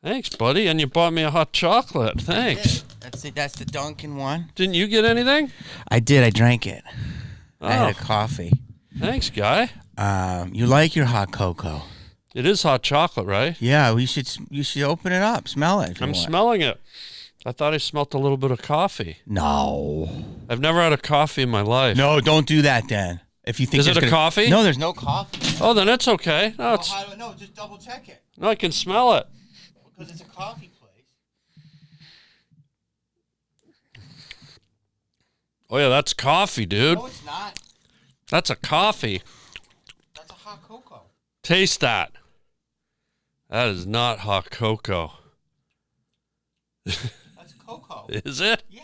Thanks, buddy. And you bought me a hot chocolate. Thanks. That's it. That's the Dunkin' one. Didn't you get anything? I did. I drank it. I had a Oh, coffee. thanks, guy. You like your hot cocoa? It is hot chocolate, right? Yeah, you should open it up, smell it. If you I'm want. smelling it. I thought I smelt a little bit of coffee. No. I've never had a coffee in my life. No, don't do that then. If you think Is it a coffee? No, there's no coffee. Oh, then it's okay. No, it's, No, just double check it. no, I can smell it. Because it's a coffee place. Oh, yeah, that's coffee, dude. No, it's not. That's a coffee. That's a hot cocoa. Taste that. That is not hot cocoa. That's cocoa. Is it? Yeah.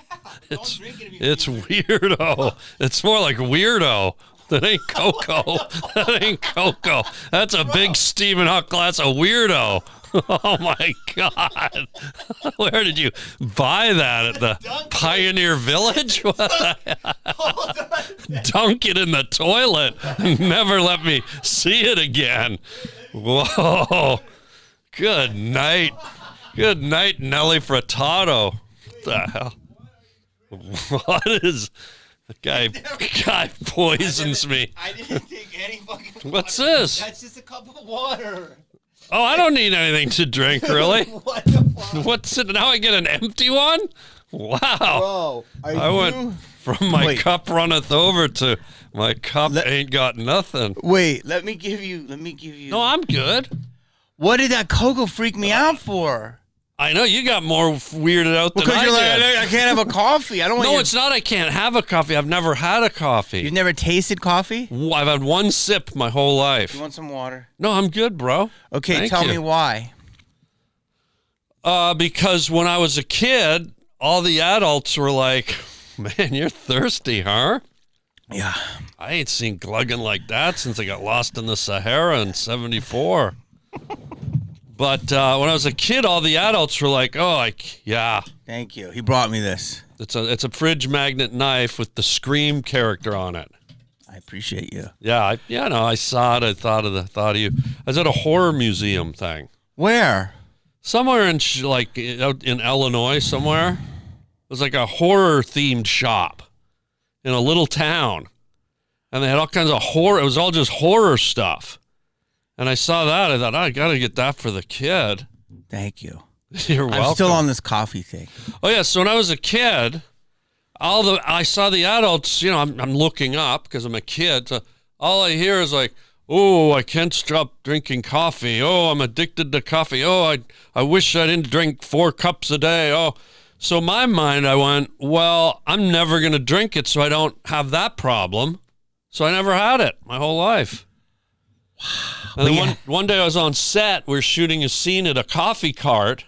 Don't drink it if you It's weirdo. It's more like weirdo. That ain't cocoa. That ain't cocoa. That's a big steaming hot glass of weirdo. Oh my God. Where did you buy that? At the Pioneer Village? What the hell? Dunk it in the toilet. Never let me see it again. Whoa. Good night. Good night, Nelly Furtado. What the hell? What is... The guy poisons me. I didn't take any fucking water. What's this? That's just a cup of water. Oh, I don't need anything to drink, really. What the fuck? What's it? Now I get an empty one? Wow. Bro, I went from my cup runneth over to my cup ain't got nothing. Wait, let me give you. No, I'm good. What did that cocoa freak me out for? I know you got more weirded out than Because I you're did. like, I can't have a coffee. I don't want No, it's not I can't have a coffee. I've never had a coffee. You've never tasted coffee? I've had one sip my whole life. You want some water? No, I'm good, bro. Okay, Thank tell you. me why. Because when I was a kid, all the adults were like, man, you're thirsty, huh? Yeah. I ain't seen glugging like that since I got lost in the Sahara in 74. But when I was a kid, all the adults were like, "Oh, yeah." Thank you. He brought me this. It's a fridge magnet knife with the Scream character on it. I appreciate you. Yeah, I saw it. I thought of you. I was at a horror museum thing Where? somewhere in out in Illinois somewhere. It was like a horror themed shop in a little town, and they had all kinds of horror. It was all just horror stuff. And I saw that. I thought, I got to get that for the kid. Thank you. You're welcome. I'm still on this coffee thing. Oh, yeah. So when I was a kid, I saw the adults, I'm looking up because I'm a kid. So all I hear is like, oh, I can't stop drinking coffee. Oh, I'm addicted to coffee. Oh, I wish I didn't drink 4 cups a day. Oh, so in my mind, I went, well, I'm never going to drink it so I don't have that problem. So I never had it my whole life. And then one day I was on set. We were shooting a scene at a coffee cart.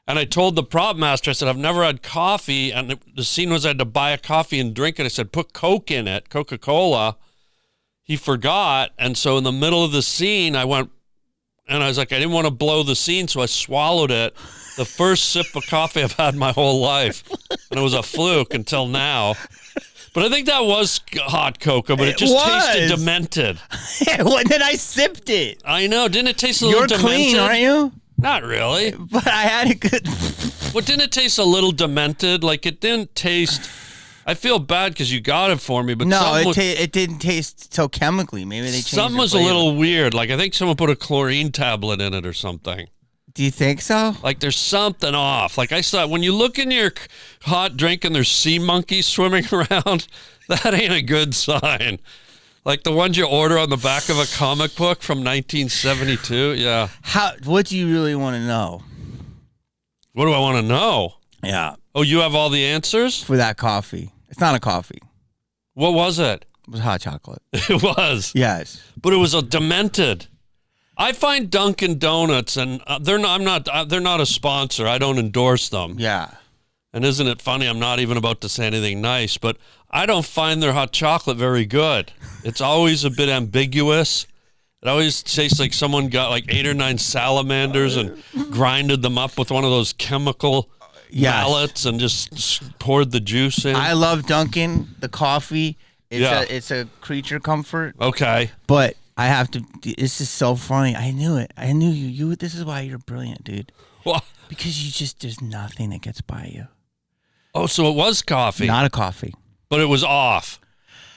And I told the prop master, I said, I've never had coffee. And the scene was I had to buy a coffee and drink it. I said, put Coke in it, Coca-Cola. He forgot. And so in the middle of the scene, I went, and I was like, I didn't want to blow the scene. So I swallowed it. The first sip of coffee I've had my whole life. And it was a fluke until now. But I think that was hot cocoa, but it just tasted demented. Then I sipped it. I know. Didn't it taste a little demented? You're clean, aren't you? Not really. But I had it good. Well, didn't it taste a little demented? Like, it didn't taste... I feel bad because you got it for me, but no, it didn't taste so chemically. Maybe they changed something was a little weird. Like, I think someone put a chlorine tablet in it or something. Do you think so? Like, there's something off. Like, I saw, when you look in your hot drink and there's sea monkeys swimming around, that ain't a good sign. Like the ones you order on the back of a comic book from 1972, yeah. What do you really want to know? What do I want to know? Yeah. Oh, you have all the answers? For that coffee. It's not a coffee. What was it? It was hot chocolate. It was? Yes. But it was a demented. I find Dunkin' Donuts, and they're not a sponsor. I don't endorse them. Yeah. And isn't it funny? I'm not even about to say anything nice, but I don't find their hot chocolate very good. It's always a bit ambiguous. It always tastes like someone got like 8 or 9 salamanders and grinded them up with one of those chemical mallets and just poured the juice in. I love Dunkin', the coffee. It's a creature comfort. Okay. But I have to. This is so funny. I knew it. I knew you. This is why you're brilliant, dude. Because there's nothing that gets by you. Oh, so it was coffee. Not a coffee. But it was off.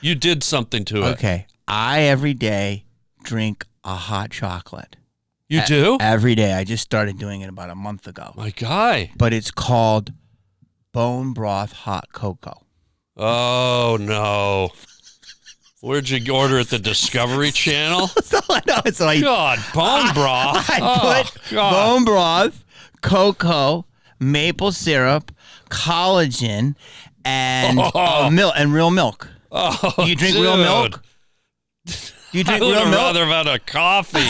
You did something to it. Okay. I every day drink a hot chocolate. You do? Every day. I just started doing it about a month ago. My guy. But it's called bone broth hot cocoa. Oh, no. Where'd you order at the Discovery Channel? So I know. It's like, God, bone broth. I put bone broth, cocoa, maple syrup, collagen, and milk and real milk. Oh, Do you drink real milk? Do you drink real milk? I would rather have had a coffee.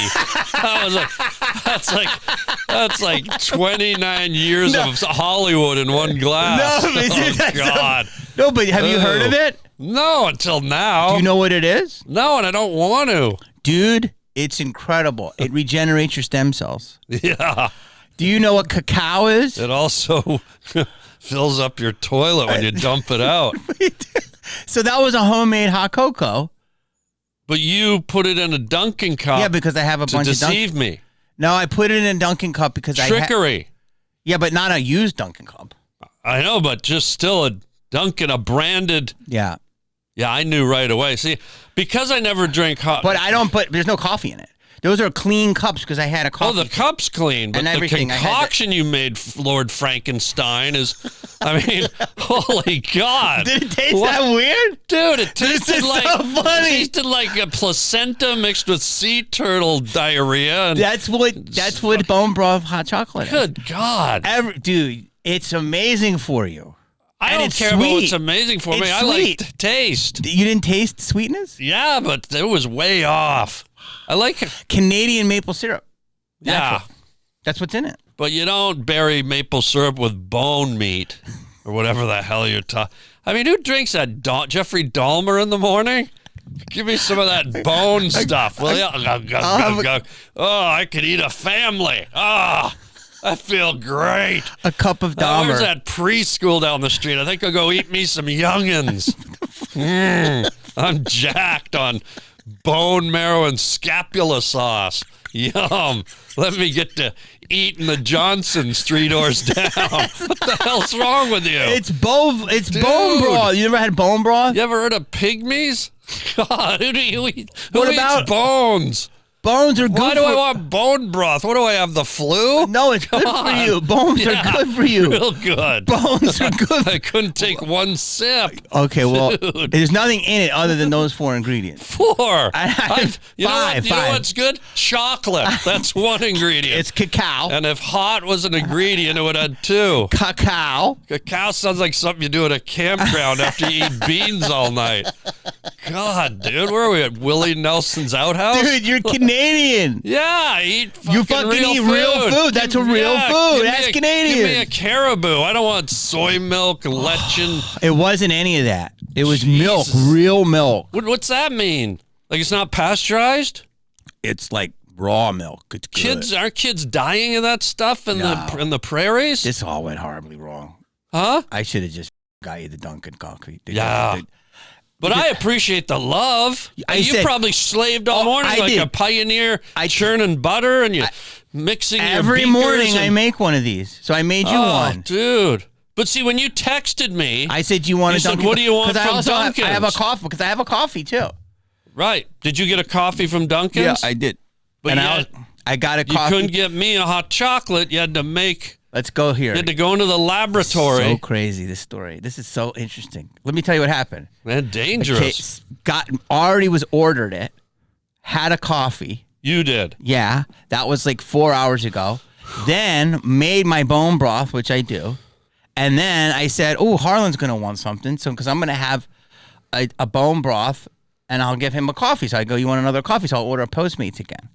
That's like 29 years of Hollywood in one glass. No, oh, God. No, but have you heard of it? No, until now. Do you know what it is? No, and I don't want to. Dude, it's incredible. It regenerates your stem cells. Yeah. Do you know what cacao is? It also fills up your toilet when you dump it out. So that was a homemade hot cocoa. But you put it in a Dunkin' cup. Yeah, because I have a bunch of deceive me. No, I put it in a Dunkin' cup because trickery. Yeah, but not a used Dunkin' cup. I know, but just still a Dunkin', a branded. Yeah. Yeah, I knew right away. See, because I never drink hot. But I don't put. There's no coffee in it. Those are clean cups because I had a coffee. Oh, the cup's clean, but the concoction you made, Lord Frankenstein, is, I mean, holy God. Did it taste that weird? Dude, it tasted like, so funny. It tasted like a placenta mixed with sea turtle diarrhea. And that's what bone broth hot chocolate is. Good God. Dude, it's amazing for you. I don't care about what's amazing for me. I like the taste. You didn't taste sweetness? Yeah, but it was way off. I like it. Canadian maple syrup. Yeah. That's what's in it. But you don't bury maple syrup with bone meat or whatever the hell you're talking. I mean, who drinks that? Jeffrey Dahmer in the morning? Give me some of that bone stuff, will you? Oh, I could eat a family. Oh, I feel great. A cup of Dahmer. Where's that preschool down the street? I think I'll go eat me some youngins. I'm jacked on bone marrow and scapula sauce. Yum. Let me get to eating the Johnsons 3 doors down. What the hell's wrong with you? It's bone broth. You never had bone broth? You ever heard of pygmies? God, who do you eat? What Who about eats bones? Bones are good. Why do I want bone broth? What do I have, the flu? No, it's good for you. Bones are good for you. Real good. Bones are good. I couldn't take one sip. Okay, well, Dude. there's nothing in it other than those 4 ingredients. 4. You know Five. what's good? Chocolate. That's one ingredient. It's cacao. And if hot was an ingredient, it would add 2. Cacao. Cacao sounds like something you do at a campground after you eat beans all night. God, dude, where are we at? Willie Nelson's outhouse? Dude, you're Canadian. Yeah, I eat You fucking real eat food. real food. That's a real food. That's Canadian. Give me a caribou. I don't want soy milk, lechin. It wasn't any of that. It was milk, Jesus. real milk. What's that mean? Like it's not pasteurized? It's like raw milk. It's good. Aren't kids dying of that stuff in the prairies? This all went horribly wrong. Huh? I should have just got you the Dunkin' coffee. Yeah. But I appreciate the love. You probably slaved all morning like a pioneer, churning butter and mixing every your morning. I make one of these, so I made you one, dude. But see, when you texted me, I said you want a Dunkin'. What do you want from Dunkin's? I have a coffee because I have a coffee too. Right? Did you get a coffee from Dunkin's? Yeah, I did. But I got a coffee. You couldn't get me a hot chocolate. You had to make. Let's go here. You had to go into the laboratory. So crazy, this story. This is so interesting. Let me tell you what happened. Man, dangerous. Already was ordered it. Had a coffee. You did. Yeah, that was like 4 hours ago. Then made my bone broth, which I do. And then I said, oh, Harland's going to want something. So because I'm going to have a bone broth and I'll give him a coffee. So I go, you want another coffee? So I'll order a Postmates again.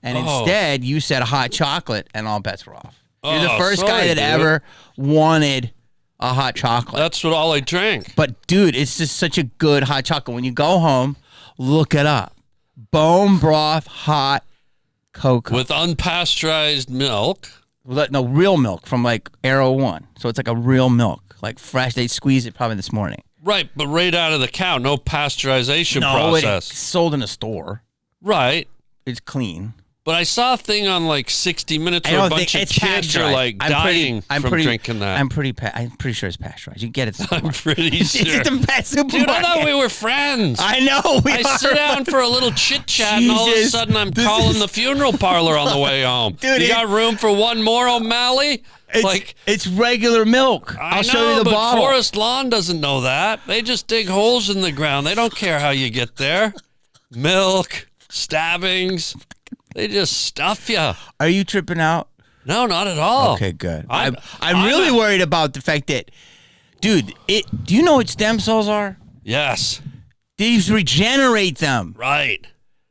And instead, you said hot chocolate and all bets were off. You're the first guy that ever wanted a hot chocolate. That's all I drank. But, dude, it's just such a good hot chocolate. When you go home, look it up. Bone broth hot cocoa. With unpasteurized milk. No, real milk from, like, Arrow One. So it's like a real milk. Like, fresh. They squeezed it probably this morning. Right, but right out of the cow. No pasteurization process. It's sold in a store. Right. It's clean. But I saw a thing on like 60 Minutes I where a don't bunch think of it's kids are pasteurized. like dying from drinking that. I'm pretty sure it's pasteurized. You can get it. I'm pretty It's sure. at the best supermarket. Dude, I thought we were friends. I know. I sit down for a little chit chat, and all of a Jesus. sudden I'm calling the funeral parlor on the way home. Dude, you got room for one more, O'Malley? It's regular milk. I'll show you the but bottle. Forest Lawn doesn't know that. They just dig holes in the ground. They don't care how you get there. Milk, stabbings, they just stuff you. Are you tripping out? No, not at all. Okay, good. I'm really worried about the fact that, dude, do you know what stem cells are? Yes. These regenerate them. Right.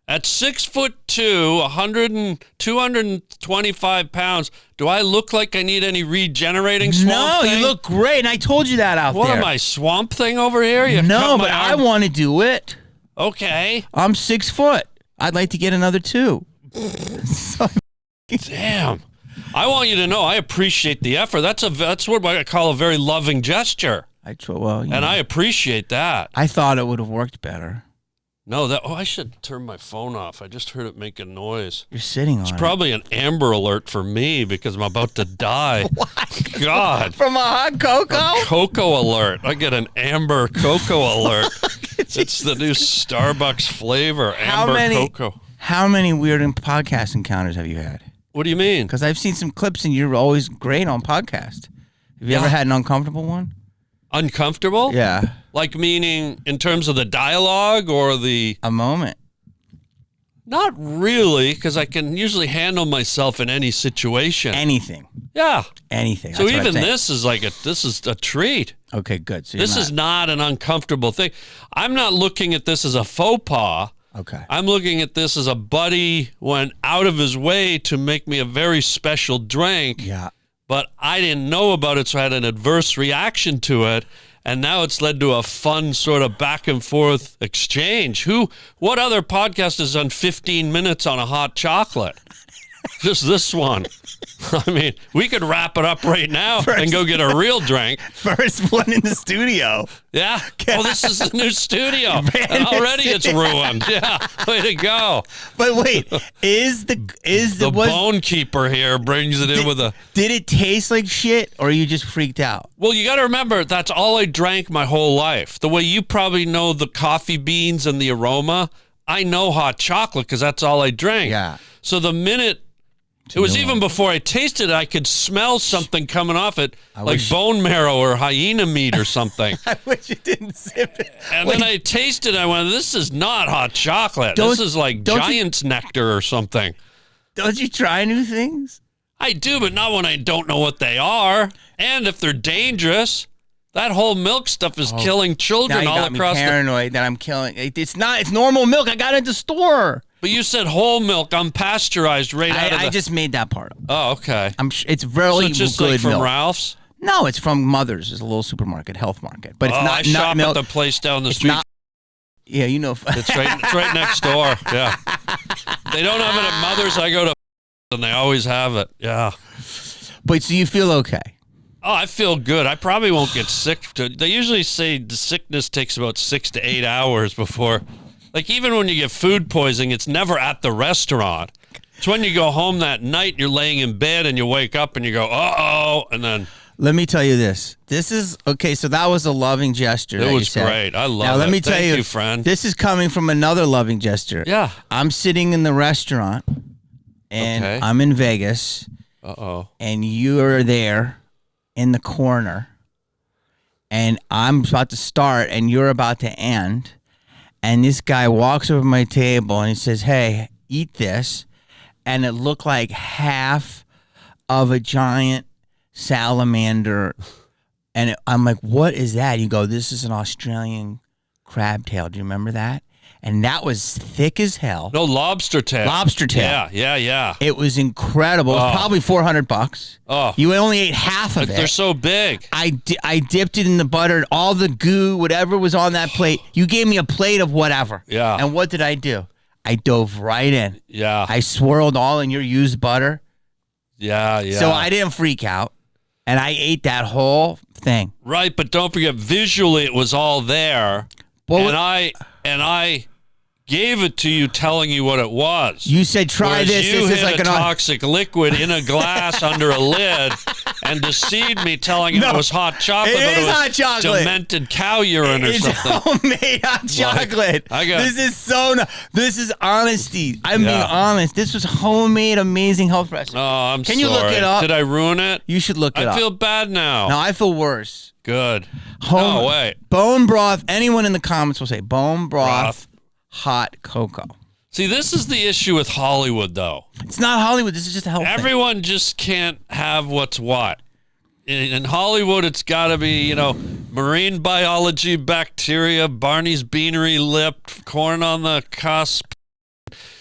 At 6'2", 225 pounds, do I look like I need any regenerating swamp thing? No, you look great, and I told you that out there. What am I, Swamp Thing over here? You No, cut my but I arm- want to do it. Okay. I'm 6 foot. I'd like to get another 2. Damn. I want you to know I appreciate the effort. That's what I call a very loving gesture. I appreciate that. I thought it would have worked better. No, I should turn my phone off. I just heard it make a noise. You're sitting on it. It's probably an Amber Alert for me because I'm about to die. What? God. From a hot cocoa? A cocoa alert. I get an Amber Cocoa Alert. It's the new Starbucks flavor, Amber Cocoa. How many weird podcast encounters have you had? What do you mean? Because I've seen some clips and you're always great on podcast. Have you ever had an uncomfortable one? Uncomfortable? Yeah. Like meaning in terms of the dialogue or a moment? Not really, because I can usually handle myself in any situation. Anything. Yeah. Anything. So even this is this is a treat. Okay, good. So this is not an uncomfortable thing. I'm not looking at this as a faux pas. Okay. I'm looking at this as a buddy went out of his way to make me a very special drink. Yeah. But I didn't know about it, so I had an adverse reaction to it. And now it's led to a fun sort of back and forth exchange. What other podcast has done 15 minutes on a hot chocolate? Just this one. I mean, we could wrap it up right now and go get a real drink. First one in the studio. Yeah. Oh, this is the new studio. And already it's ruined. Yeah. Way to go. But wait, the bone keeper here brings it in with a... Did it taste like shit or you just freaked out? Well, you got to remember, that's all I drank my whole life. The way you probably know the coffee beans and the aroma, I know hot chocolate because that's all I drank. Yeah. So the minute... It was even before I tasted it, I could smell something coming off it, like bone marrow or hyena meat or something. I wish you didn't sip it. And then I tasted it, I went, this is not hot chocolate. This is like giant's nectar or something. Don't you try new things? I do, but not when I don't know what they are. And if they're dangerous. That whole milk stuff is killing children all across the... Now you got me paranoid that I'm killing... It's normal milk. I got it at the store. But you said whole milk, unpasteurized right out of the... I just made that part up. Oh, okay. It's really so it's just good like from milk. Ralph's? No, it's from Mother's. It's a little supermarket, health market. But it's not I shop milk. at the place down the street. Yeah, you know. It's right next door. Yeah. They don't have it at Mother's. I go to and they always have it. Yeah. But so you feel okay? Oh, I feel good. I probably won't get sick. They usually say the sickness takes about 6 to 8 hours before... Like, even when you get food poisoning, it's never at the restaurant. It's when you go home that night, you're laying in bed, and you wake up, and you go, uh-oh, and then... Let me tell you this. This is... Okay, so that was a loving gesture. It was great. I love it. Now, let me tell Thank you, you, friend. This is coming from another loving gesture. Yeah. I'm sitting in the restaurant, and I'm in Vegas. Uh-oh. And you're there in the corner, and I'm about to start, and you're about to end. And this guy walks over my table and he says, hey, eat this. And it looked like half of a giant salamander. And I'm like, what is that? You go, this is an Australian crab tail. Do you remember that? And that was thick as hell. No, lobster tail. Lobster tail. Yeah. It was incredible. It was probably $400. Oh. You only ate half of it. They're so big. I dipped it in the butter, all the goo, whatever was on that plate. You gave me a plate of whatever. Yeah. And what did I do? I dove right in. Yeah. I swirled all in your used butter. Yeah. So I didn't freak out. And I ate that whole thing. Right, but don't forget, visually it was all there. Well, and I gave it to you telling you what it was. You said, try Whereas this. You This is hid like a toxic liquid in a glass under a lid and deceived me telling you it was hot chocolate. It but is it was hot chocolate. demented cow urine or It's something. homemade hot chocolate. This is so. This is honesty. I'm being honest. This was homemade, amazing health recipe. Oh, I'm sorry. Can you look it up? Did I ruin it? You should look it up. I feel bad now. No, I feel worse. Good. No, wait. Bone broth. Anyone in the comments will say bone broth. Hot cocoa. See, this is the issue with Hollywood, though. It's not Hollywood. This is just a health Everyone thing. just can't have what's what. In Hollywood, it's got to be, marine biology, bacteria, Barney's Beanery lip, corn on the cusp,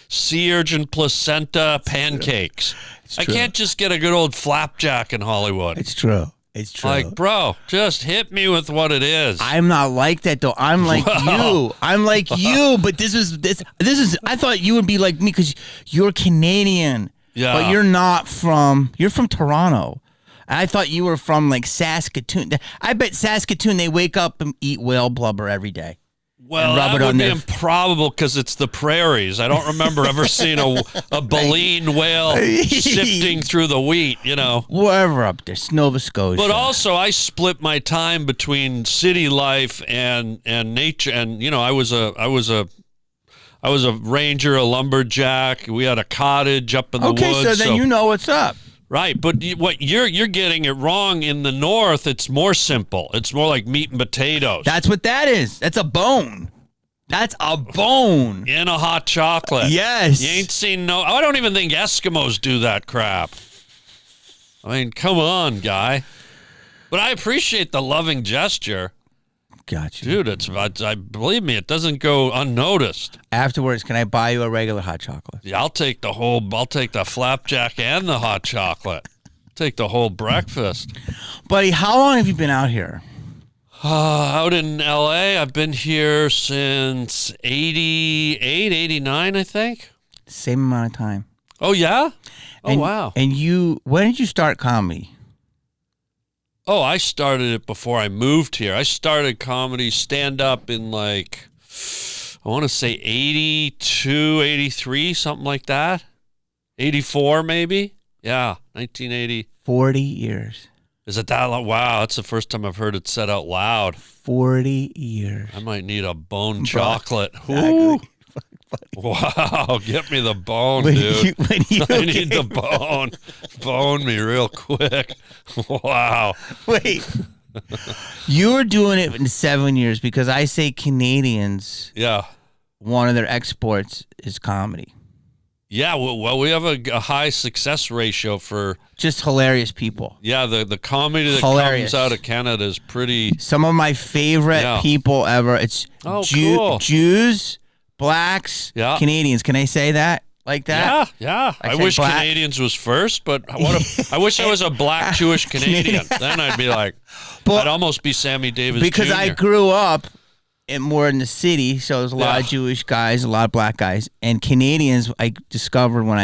sea urchin placenta, pancakes. I can't just get a good old flapjack in Hollywood. It's true. It's true. Like, bro, just hit me with what it is. I'm not like that though. I'm like you. I'm like you. But this is. I thought you would be like me because you're Canadian. Yeah. But you're not from. You're from Toronto. I thought you were from like Saskatoon. I bet Saskatoon they wake up and eat whale blubber every day. Well, that would be improbable because it's the prairies. I don't remember ever seeing a baleen whale sifting through the wheat, Wherever up there, Nova Scotia. But also, I split my time between city life and nature. And, I was a ranger, a lumberjack. We had a cottage up in the woods. Okay, so then you know what's up. Right, but what you're getting it wrong. In the north, it's more simple. It's more like meat and potatoes. That's what that is. That's a bone. That's a bone. In a hot chocolate. Yes. You ain't seen I don't even think Eskimos do that crap. I mean, come on, guy. But I appreciate the loving gesture. Gotcha. Dude, believe me, it doesn't go unnoticed. Afterwards, can I buy you a regular hot chocolate? Yeah, I'll take the flapjack and the hot chocolate. Take the whole breakfast. Buddy, how long have you been out here? Out in L.A., I've been here since 88, 89, I think. Same amount of time. Oh, yeah? Wow. And when did you start comedy? Oh, I started it before I moved here. I started comedy stand-up in I want to say 82, 83, something like that. 84 maybe? Yeah, 1980. 40 years. Is it that long? Wow, that's the first time I've heard it said out loud. 40 years. I might need a bone chocolate. Exactly. Wow, get me the bone, dude. I need the bone. Bone me real quick. Wow. Wait. You were doing it in 7 years because I say Canadians. Yeah. One of their exports is comedy. Yeah, well, we have a high success ratio for just hilarious people. Yeah, the comedy that comes out of Canada is pretty. Some of my favorite people ever. It's cool. Jews, blacks, Canadians. Can I say that like that? Yeah. I wish Canadians was first, but I wish I was a black Jewish Canadian. Then I'd be like, I'd almost be Sammy Davis because Jr. I grew up more in the city, so there's a lot of Jewish guys, a lot of black guys, and Canadians. I discovered when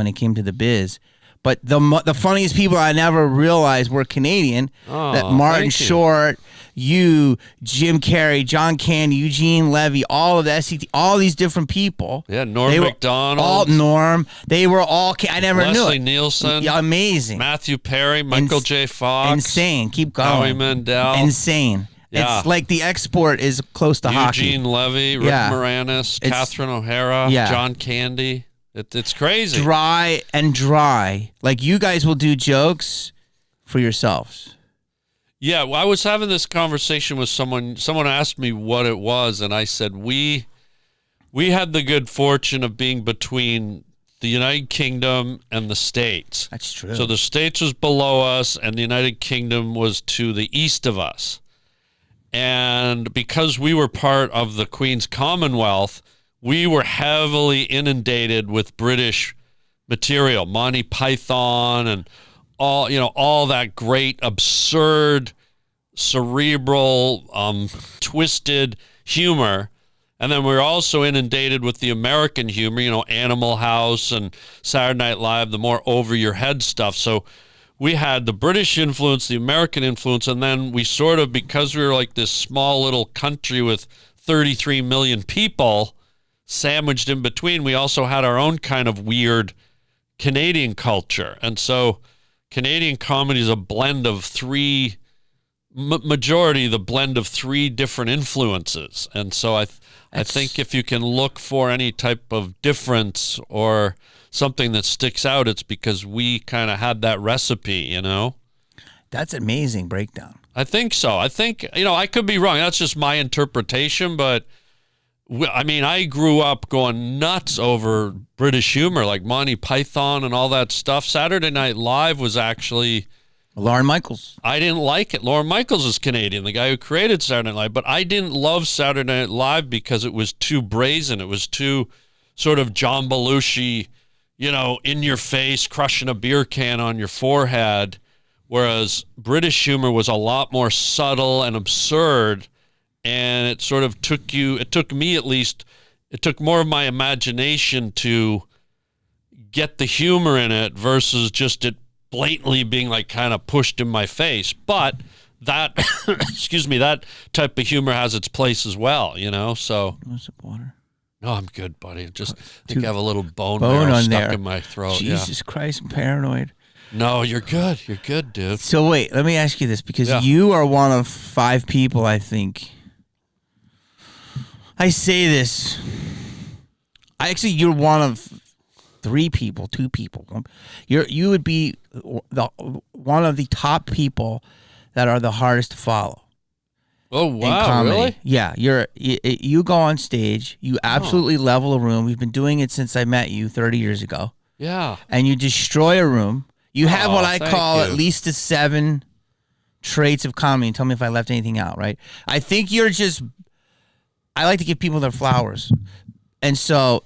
it came to the biz. But the funniest people I never realized were Canadian. That Martin Short, Jim Carrey, John Candy, Eugene Levy, all of the SCT, all these different people. Yeah, Norm Macdonald. All Norm. They were all. I never knew it. Leslie Nielsen. Yeah, amazing. Matthew Perry, Michael J. Fox. Insane. Keep going. Howie Mandel. Insane. Yeah. It's like the export is close to hockey. Eugene Levy, Rick Moranis, Catherine O'Hara, John Candy. It's crazy. Dry. Like you guys will do jokes for yourselves. Yeah, well, I was having this conversation with someone. Someone asked me what it was, and I said we had the good fortune of being between the United Kingdom and the States. That's true. So the States was below us, and the United Kingdom was to the east of us. And because we were part of the Queen's Commonwealth, we were heavily inundated with British material, Monty Python and all that great, absurd, cerebral, twisted humor. And then we were also inundated with the American humor, Animal House and Saturday Night Live, the more over-your-head stuff. So we had the British influence, the American influence, and then we sort of, because we were like this small little country with 33 million people, sandwiched in between, we also had our own kind of weird Canadian culture. And so Canadian comedy is a blend of three, the blend of three different influences. And so I think if you can look for any type of difference or something that sticks out, it's because we kind of had that recipe, you know? That's an amazing breakdown. I think so. I think, I could be wrong. That's just my interpretation, but I mean, I grew up going nuts over British humor, like Monty Python and all that stuff. Saturday Night Live was actually... Lorne Michaels. I didn't like it. Lorne Michaels is Canadian, the guy who created Saturday Night Live, but I didn't love Saturday Night Live because it was too brazen. It was too sort of John Belushi, in your face, crushing a beer can on your forehead, whereas British humor was a lot more subtle and absurd, and it sort of took me at least, it took more of my imagination to get the humor in it versus just it blatantly being like kind of pushed in my face. But that, that type of humor has its place as well, so. What's the water? No, I'm good, buddy. Just think I have a little bone marrow stuck in my throat. Jesus Christ, I'm paranoid. No, you're good. You're good, dude. So wait, let me ask you this, because you are one of 5 people, I think. I say this. You're one of 3 people, 2 people. You would be one of the top people that are the hardest to follow. Oh wow! Really? Yeah, you go on stage, you absolutely level a room. We've been doing it since I met you 30 years ago. Yeah, and you destroy a room. You have what I call at least 7 traits of comedy. And tell me if I left anything out. Right? I think I like to give people their flowers, and so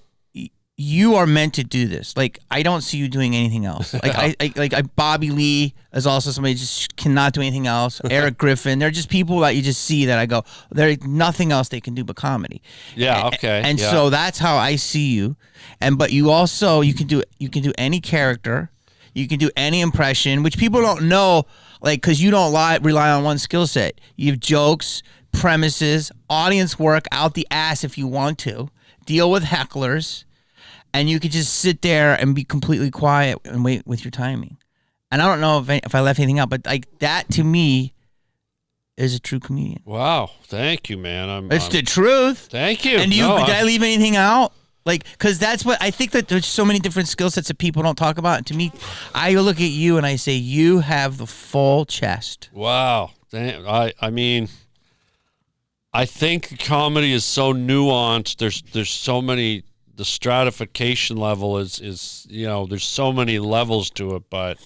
you are meant to do this. Like, I don't see you doing anything else. Like Bobby Lee is also somebody who just cannot do anything else. Eric Griffin, they're just people that you just see that I go, there's nothing else they can do but comedy. Yeah, okay. And so that's how I see you. But you also you can do any character, you can do any impression, which people don't know, like, because you don't rely on one skill set. You have jokes, premises, audience work out the ass if you want to, deal with hecklers. And you could just sit there and be completely quiet and wait with your timing. And I don't know if I left anything out, but like that to me is a true comedian. Wow, thank you, man. It's the truth. Thank you. And did I leave anything out? Like, because that's what I think, that there's so many different skill sets that people don't talk about. And to me, I look at you and I say you have the full chest. Wow. I mean, I think comedy is so nuanced. There's so many. The stratification level is there's so many levels to it, but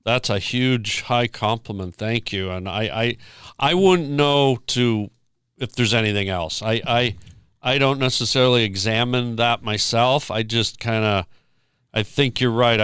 that's a huge high compliment. Thank you. And I wouldn't know if there's anything else. I don't necessarily examine that myself. I just I think you're right.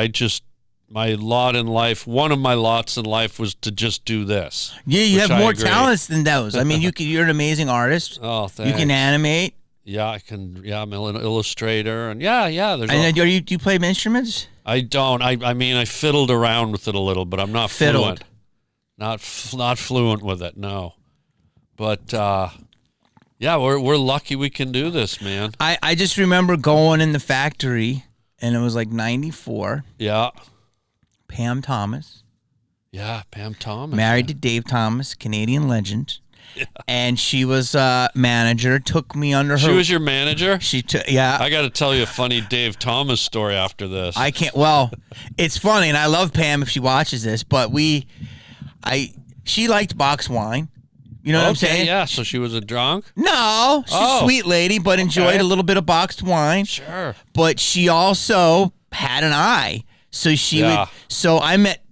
My lot in life, one of my lots in life was to just do this. Yeah, you have more talents than those. I mean, you're an amazing artist. Oh, thanks. You can animate. Yeah, I can. Yeah, I'm an illustrator, and yeah. Do you play instruments? I don't. I mean, I fiddled around with it a little, but I'm not fluent. Not fluent with it. No, but we're lucky we can do this, man. I just remember going in the factory, and it was like '94. Yeah. Pam Thomas. Yeah, Pam Thomas. Married to Dave Thomas, Canadian legend. Yeah. And she was manager, took me under her. She was your manager? Yeah. I got to tell you a funny Dave Thomas story after this. I can't. Well, it's funny, and I love Pam if she watches this, but she liked boxed wine. You know what I'm saying? Yeah, so she was a drunk? No, she's a sweet lady, but enjoyed a little bit of boxed wine. Sure. But she also had an eye. So I met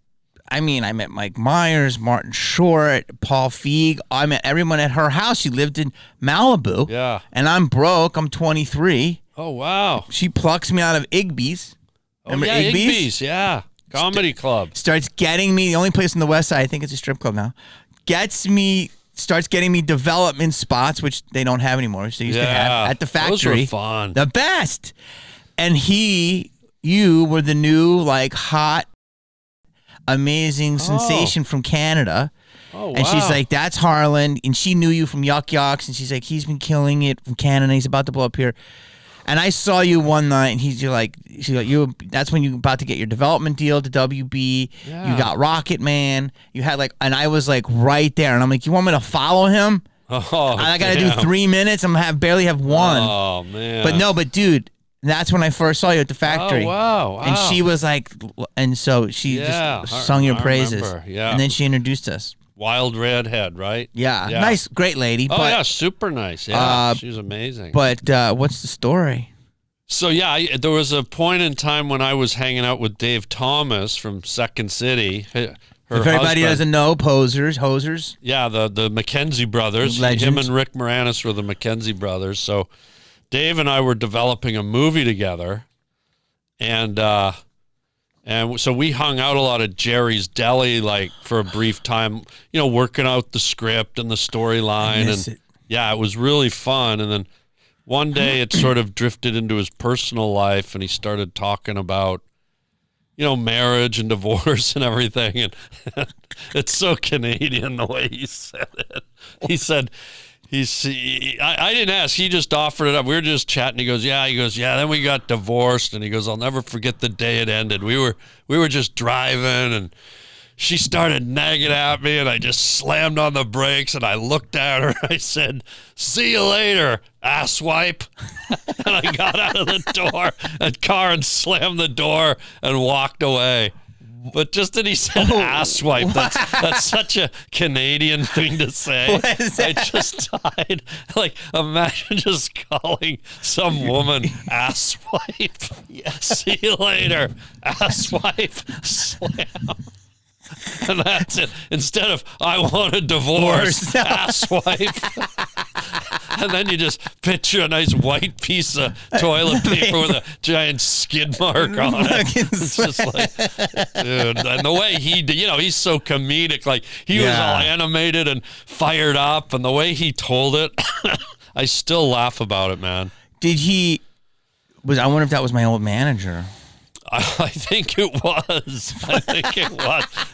Mike Myers, Martin Short, Paul Feig. I met everyone at her house. She lived in Malibu. Yeah. And I'm broke. I'm 23. Oh, wow. She plucks me out of Igby's. Remember Igby's? Yeah. Comedy club. Starts getting me, the only place on the west side, I think it's a strip club now, starts getting me development spots, which they don't have anymore, which they used to have at the factory. Those were fun. The best. And you were the new, like, hot, amazing sensation from Canada. Oh, wow. And she's like, that's Harland. And she knew you from Yuck Yucks. And she's like, he's been killing it from Canada. He's about to blow up here. And I saw you one night, and she's like, that's when you were about to get your development deal to WB. Yeah. You got Rocket Man. You had like, and I was like right there, and I'm like, you want me to follow him? Oh, and I got to do 3 minutes. Barely have one. Oh man. But dude, that's when I first saw you at the factory. Oh wow. And she was like, and so she just sung your praises. Remember. Yeah. And then she introduced us. Wild redhead, right? Yeah. Nice, great lady. Oh but, yeah, super nice. Yeah, she's amazing. But what's the story? So yeah, there was a point in time when I was hanging out with Dave Thomas from Second City. If everybody doesn't know, hosers. Yeah, the McKenzie brothers. Legends. Him and Rick Moranis were the McKenzie brothers. So Dave and I were developing a movie together, and so we hung out a lot at Jerry's Deli, like for a brief time, working out the script and the storyline, and yeah, it was really fun. And then one day it sort of drifted into his personal life, and he started talking about, marriage and divorce and everything. And it's so Canadian the way he said it. He said, I didn't ask. He just offered it up. We were just chatting. He goes, yeah. Then we got divorced, and he goes, I'll never forget the day it ended. We were just driving, and she started nagging at me, and I just slammed on the brakes, and I looked at her. I said, "See you later, asswipe." And I got out of the car and slammed the door and walked away. But just that he said asswipe, that's such a Canadian thing to say. I just died. Like, imagine just calling some woman asswipe. Yes. See you later, asswipe, slam. And that's it. Instead of, I want a divorce, asswipe. And then you just picture a nice white piece of toilet paper with a giant skid mark on it. It's just like, dude. And the way he did, he's so comedic. Like, he was all animated and fired up. And the way he told it, I still laugh about it, man. I wonder if that was my old manager. I think it was.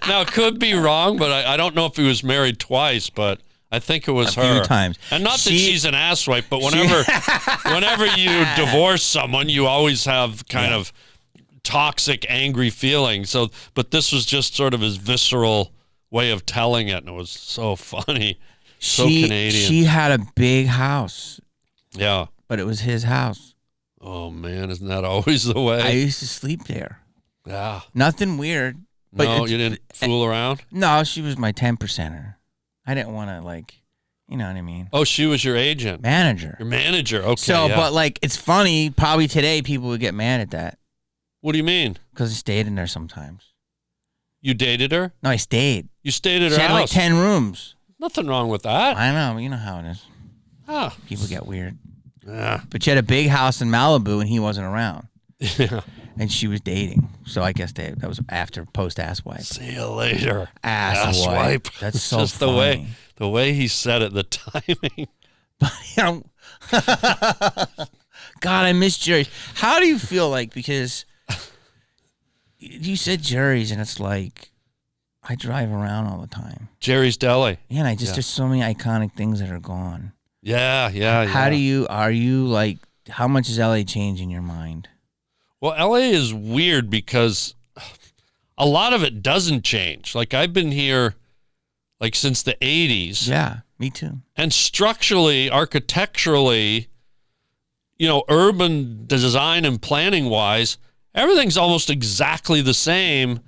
Now, it could be wrong, but I don't know if he was married twice, but I think it was her. A few times. And not that she's an asswipe, but whenever you divorce someone, you always have kind of toxic, angry feelings. So, but this was just sort of his visceral way of telling it, and it was so funny. So Canadian. She had a big house. Yeah. But it was his house. Oh, man, isn't that always the way? I used to sleep there. Yeah. Nothing weird. But no, you didn't fool around? No, she was my 10%er. I didn't want to, you know what I mean? Oh, she was your agent. Manager. Your manager, okay. So, but, it's funny, probably today people would get mad at that. What do you mean? Because I stayed in there sometimes. You dated her? No, I stayed. You stayed at her house? She had, 10 rooms. Nothing wrong with that. I know. You know how it is. Ah. People get weird. Yeah. But she had a big house in Malibu, and he wasn't around. Yeah. And she was dating. So I guess that was after post-asswipe. See you later. Asswipe. That's so just funny. The way he said it, the timing. God, I miss Jerry's. How do you feel because you said Jerry's, and it's like I drive around all the time. Jerry's Deli. Yeah, and there's so many iconic things that are gone. Yeah. How much is LA change in your mind? Well, LA is weird because a lot of it doesn't change. Like, I've been here since the 80s. Yeah, me too. And structurally, architecturally, urban design and planning wise, everything's almost exactly the same.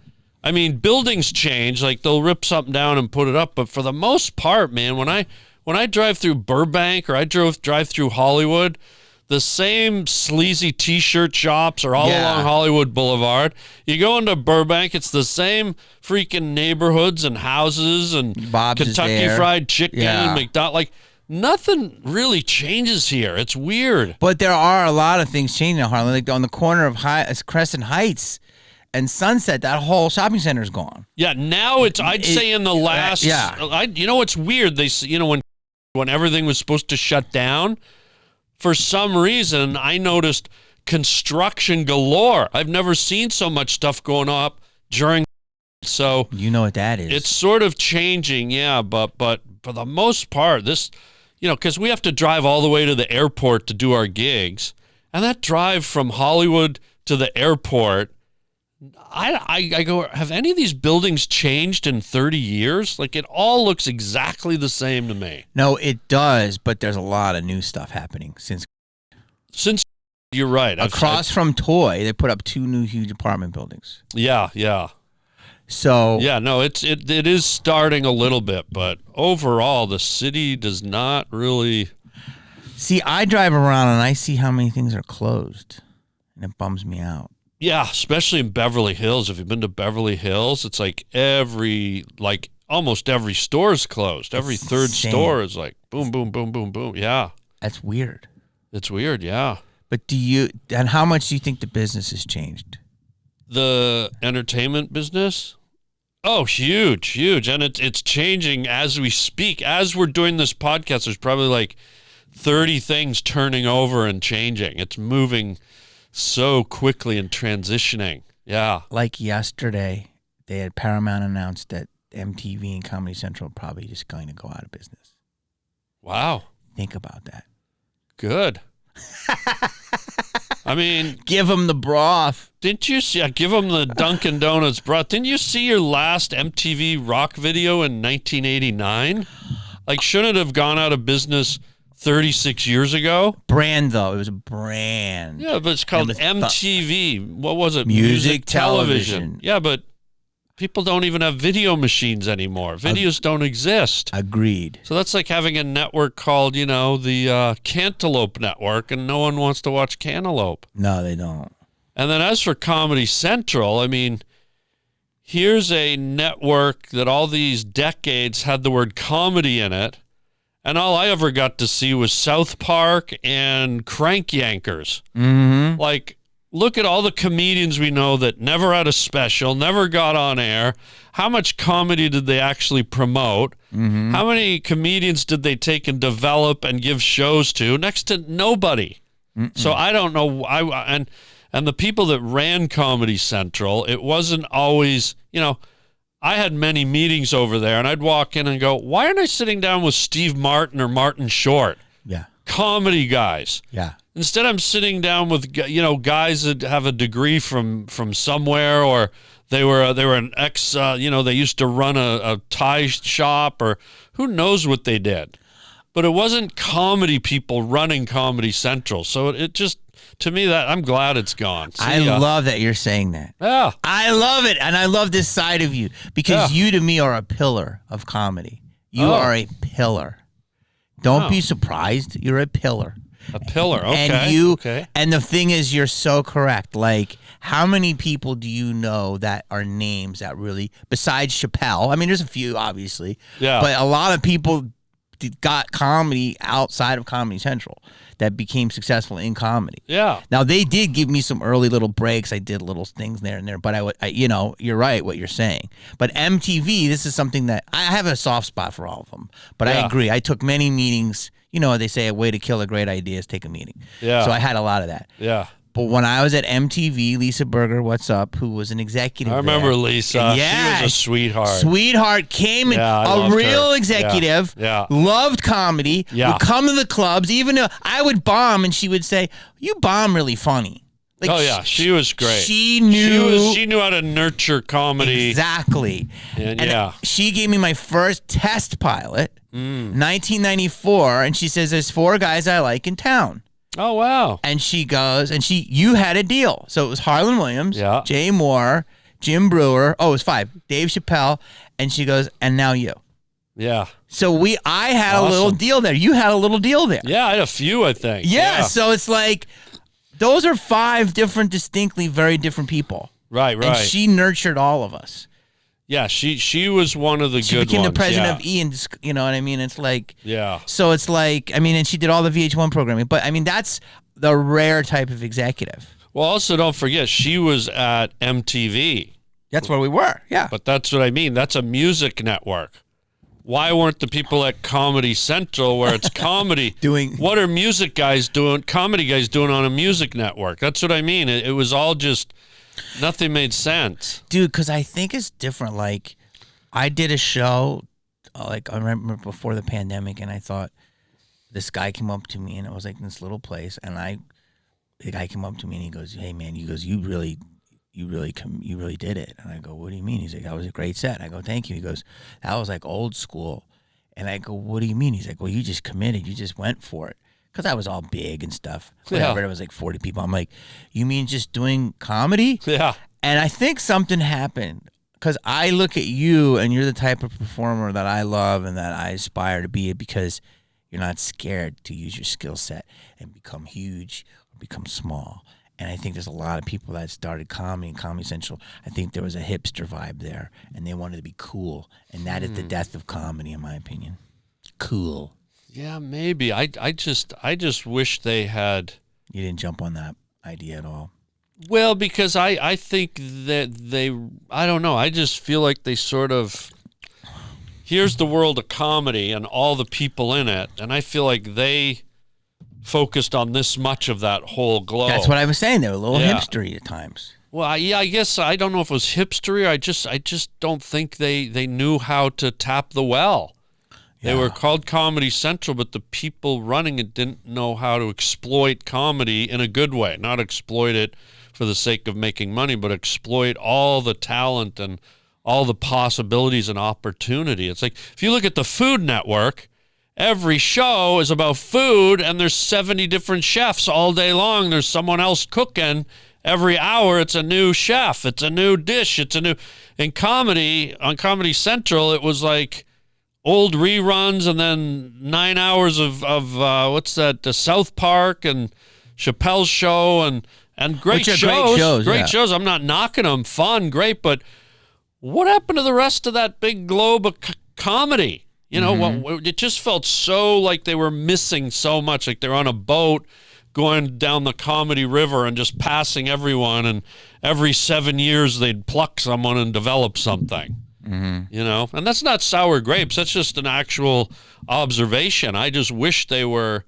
I mean, buildings change, they'll rip something down and put it up, but for the most part, man, when I drive through Burbank or I drive through Hollywood, the same sleazy T-shirt shops are all along Hollywood Boulevard. You go into Burbank, it's the same freaking neighborhoods and houses and Bob's Kentucky Fried Chicken and McDonald's. Nothing really changes here. It's weird. But there are a lot of things changing in Harlan. On the corner of Crescent Heights and Sunset, that whole shopping center is gone. Yeah, now I'd say in the last. It's weird. They when everything was supposed to shut down, for some reason I noticed construction galore. I've never seen so much stuff going up during. So you know what that is. It's sort of changing, yeah. But for the most part, this, because we have to drive all the way to the airport to do our gigs. And that drive from Hollywood to the airport, I go, have any of these buildings changed in 30 years? Like, it all looks exactly the same to me. No, it does, but there's a lot of new stuff happening since you're right. Across from Toy, they put up 2 new huge apartment buildings. Yeah. So yeah, no, it is starting a little bit, but overall, the city does not really. See, I drive around and I see how many things are closed, and it bums me out. Yeah, especially in Beverly Hills. If you've been to Beverly Hills, it's like almost every store is closed. Every third store is like boom, boom, boom, boom, boom. Yeah. That's weird. It's weird, yeah. But and how much do you think the business has changed? The entertainment business? Oh, huge. And it's changing as we speak. As we're doing this podcast, there's probably like 30 things turning over and changing. It's moving so quickly and transitioning. Yeah. Like yesterday, they had Paramount announced that MTV and Comedy Central are probably just going to go out of business. Wow. Think about that. Good. I mean, give them the broth. Didn't you see? Give them the Dunkin' Donuts broth. Didn't you see your last MTV rock video in 1989? Like, shouldn't it have gone out of business 36 years ago? Brand, though. It was a brand. Yeah, but it's called MTV. What was it? Music television. Yeah, but people don't even have video machines anymore. Videos don't exist. Agreed. So that's like having a network called, the Cantaloupe Network, and no one wants to watch Cantaloupe. No, they don't. And then as for Comedy Central, I mean, here's a network that all these decades had the word comedy in it, and all I ever got to see was South Park and Crank Yankers. Mm-hmm. Like, look at all the comedians we know that never had a special, never got on air. How much comedy did they actually promote? Mm-hmm. How many comedians did they take and develop and give shows to? Next to nobody. Mm-mm. So I don't know. And the people that ran Comedy Central, it wasn't always, I had many meetings over there, and I'd walk in and go, why aren't I sitting down with Steve Martin or Martin Short? Yeah. Comedy guys. Yeah. Instead, I'm sitting down with guys that have a degree from somewhere, or they were an ex. They used to run a tie shop, or who knows what they did. But it wasn't comedy people running Comedy Central. So it just, to me, that I'm glad it's gone. I love that you're saying that. Yeah, I love it, and I love this side of you because you to me are a pillar of comedy. You are a pillar. Don't be surprised. You're a pillar. A pillar, okay. And the thing is, you're so correct. Like, how many people do you know that are names that really, besides Chappelle? I mean, there's a few, obviously. Yeah. But a lot of people got comedy outside of Comedy Central that became successful in comedy. Yeah. Now, they did give me some early little breaks. I did little things there and there. But you're right what you're saying. But MTV, this is something that I have a soft spot for all of them. But I agree. I took many meetings. They say a way to kill a great idea is take a meeting. Yeah. So I had a lot of that. Yeah. But when I was at MTV, Lisa Berger, what's up, who was an executive I remember there, Lisa. yeah, she was a sweetheart. Sweetheart came in, a real executive, loved comedy, would come to the clubs, even though I would bomb, and she would say, you bomb really funny. Like, she was great. She knew how to nurture comedy. Exactly. And she gave me my first test pilot, 1994, and she says, there's 4 guys I like in town. Oh, wow. And she goes, you had a deal. So it was Harland Williams, Jay Moore, Jim Brewer. Oh, it was 5. Dave Chappelle. And she goes, and now you. Yeah. So I had a little deal there. You had a little deal there. Yeah, I had a few, I think. Yeah. So it's like, those are 5 different, distinctly very different people. Right. And she nurtured all of us. Yeah, she was one of the good ones. She became the president of E! And you know what I mean? It's like... Yeah. So it's like, and she did all the VH1 programming. But, that's the rare type of executive. Well, also don't forget, she was at MTV. That's where we were, yeah. But that's what I mean. That's a music network. Why weren't the people at Comedy Central, where it's comedy, what are music guys doing, comedy guys doing on a music network? That's what I mean. It was all just... Nothing made sense. Dude, because I think it's different. Like, I did a show, I remember before the pandemic, and I thought this guy came up to me, and it was like in this little place, and I the guy came up to me and he goes, "Hey man," he goes, "you really did it." And I go, "What do you mean?" He's like, "That was a great set." I go, "Thank you." He goes, "That was like old school." And I go, "What do you mean?" He's like, "Well, you just committed. You just went for it." Because I was all big and stuff. Whatever. It was like 40 people. I'm like, "You mean just doing comedy?" Yeah. And I think something happened. Because I look at you and you're the type of performer that I love and that I aspire to be, because you're not scared to use your skill set and become huge or become small. And I think there's a lot of people that started comedy and Comedy Central. I think there was a hipster vibe there, and they wanted to be cool. And that is the death of comedy, in my opinion. Cool. Yeah, maybe. I just wish they had. You didn't jump on that idea at all. Well, because I think that I don't know. I just feel like they sort of. Here's the world of comedy and all the people in it, and I feel like they focused on this much of that whole globe. That's what I was saying. They were a little hipstery at times. Well, I guess I don't know if it was hipstery. I just don't think they knew how to tap the well. They were called Comedy Central, but the people running it didn't know how to exploit comedy in a good way. Not exploit it for the sake of making money, but exploit all the talent and all the possibilities and opportunity. It's like, if you look at the Food Network, every show is about food, and there's 70 different chefs all day long. There's someone else cooking. Every hour, it's a new chef. It's a new dish. It's a new... In comedy, on Comedy Central, it was like old reruns and then 9 hours of what's that, the South Park and Chappelle's Show and great shows. Great shows. I'm not knocking them. Fun, great, but what happened to the rest of that big globe of comedy? You know, it just felt so like they were missing so much, like they're on a boat going down the comedy river and just passing everyone, and every 7 years they'd pluck someone and develop something, you know? And that's not sour grapes. That's just an actual observation. I just wish they were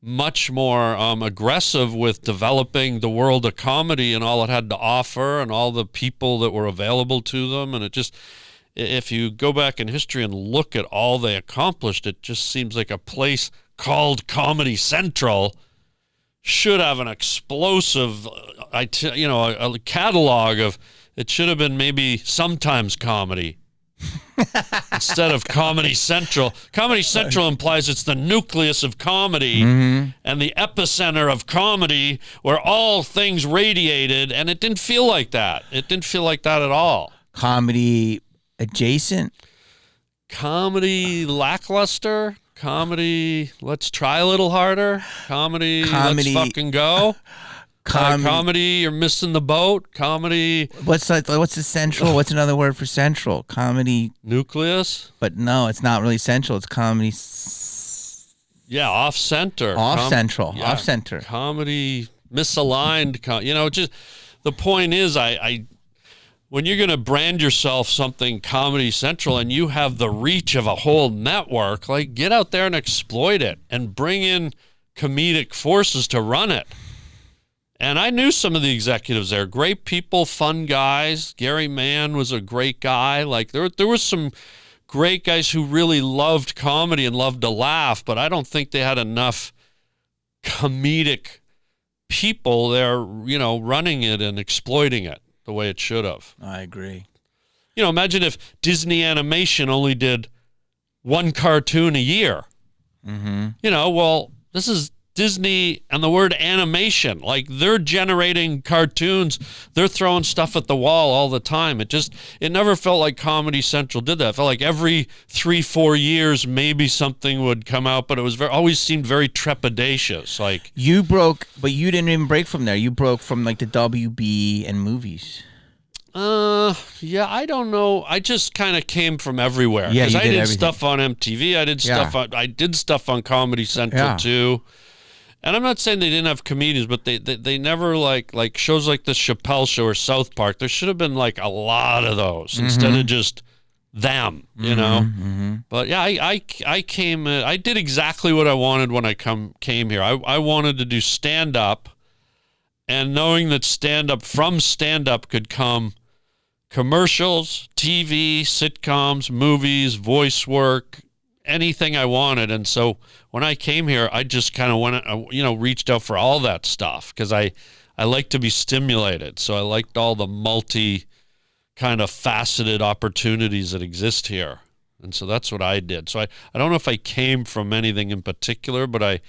much more aggressive with developing the world of comedy and all it had to offer and all the people that were available to them. And it just... If you go back in history and look at all they accomplished, it just seems like a place called Comedy Central should have an explosive, a catalog of, it should have been maybe Sometimes Comedy instead of Comedy Central. Comedy Central implies it's the nucleus of comedy and the epicenter of comedy where all things radiated, and it didn't feel like that. It didn't feel like that at all. Comedy... adjacent, comedy lackluster, comedy let's try a little harder, comedy let's fucking go, comedy you're missing the boat, comedy what's the central, what's another word for central? Comedy nucleus, but no, it's not really central, it's comedy off center, off center, comedy misaligned, just the point is I when you're going to brand yourself something Comedy Central and you have the reach of a whole network, like, get out there and exploit it and bring in comedic forces to run it. And I knew some of the executives there. Great people, fun guys. Gary Mann was a great guy. Like, there was some great guys who really loved comedy and loved to laugh, but I don't think they had enough comedic people there, running it and exploiting it the way it should have. I agree. Imagine if Disney Animation only did one cartoon a year. Well, this is Disney and the word animation. Like, they're generating cartoons. They're throwing stuff at the wall all the time. It never felt like Comedy Central did that. It felt like every 3-4 years, maybe something would come out, but it was always seemed very trepidatious. Like, you broke, but you didn't even break from there. You broke from like the WB and movies. Yeah, I don't know. I just kind of came from everywhere. Yeah, I did everything. stuff on MTV. I did stuff on Comedy Central too. And I'm not saying they didn't have comedians, but they never like shows like the Chappelle Show or South Park. There should have been like a lot of those instead of just them, But yeah, I came. I did exactly what I wanted when I came here. I wanted to do stand up, and knowing that from stand up could come commercials, TV, sitcoms, movies, voice work, anything I wanted. And so when I came here, I just kind of went, reached out for all that stuff because I like to be stimulated. So I liked all the multi kind of faceted opportunities that exist here. And so that's what I did. So I don't know if I came from anything in particular, but I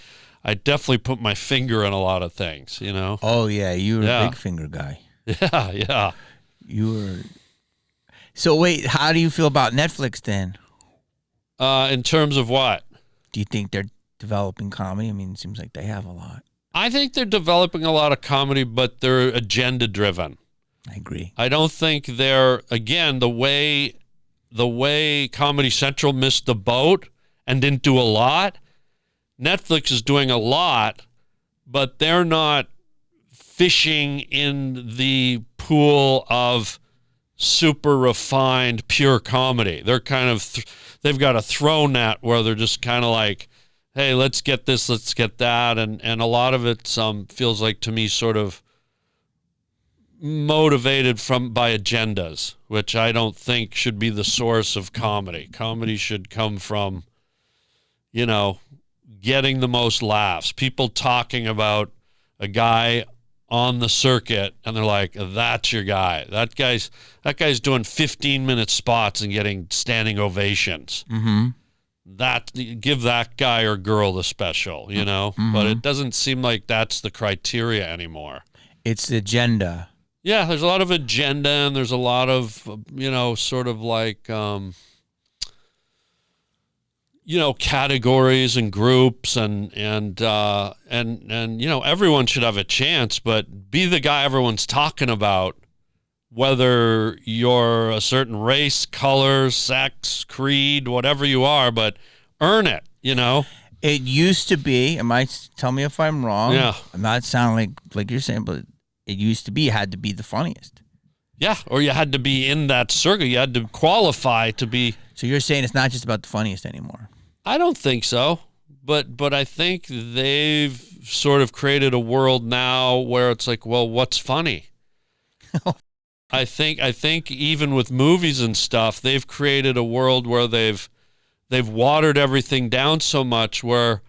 definitely put my finger in a lot of things, Oh, yeah. You were a big finger guy. Yeah, yeah. You were. So wait, how do you feel about Netflix then? In terms of what? Do you think they're developing comedy? I mean, it seems like they have a lot. I think they're developing a lot of comedy, but they're agenda driven. I agree. I don't think they're, again, the way Comedy Central missed the boat and didn't do a lot. Netflix is doing a lot, but they're not fishing in the pool of super refined, pure comedy. They're kind of, they've got a throw net where they're just kind of like, hey, let's get this, let's get that. And a lot of it feels like to me sort of motivated by agendas, which I don't think should be the source of comedy. Comedy should come from, getting the most laughs. People talking about a guy on the circuit and they're like, that's your guy. That guy's doing 15-minute spots and getting standing ovations. Mm-hmm. Give that guy or girl the special, Mm-hmm. But it doesn't seem like that's the criteria anymore. It's the agenda. Yeah, there's a lot of agenda and there's a lot of, sort of like, categories and groups and everyone should have a chance, but be the guy everyone's talking about, whether you're a certain race, color, sex, creed, whatever you are, but earn it, It used to be, tell me if I'm wrong. Yeah. I'm not sounding like you're saying, but it used to be you had to be the funniest. Yeah, or you had to be in that circle. You had to qualify to be. So you're saying it's not just about the funniest anymore? I don't think so. But I think they've sort of created a world now where it's like, well, what's funny? I think even with movies and stuff, they've created a world where they've watered everything down so much where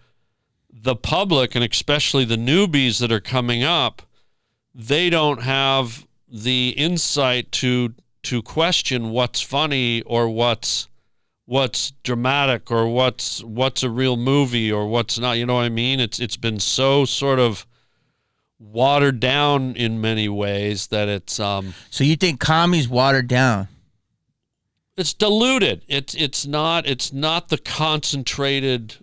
the public, and especially the newbies that are coming up, they don't have the insight to question what's funny or what's dramatic or what's a real movie or what's not. You know what I mean? It's been so sort of watered down in many ways that it's So you think comedy's watered down? It's diluted. It's not the concentrated,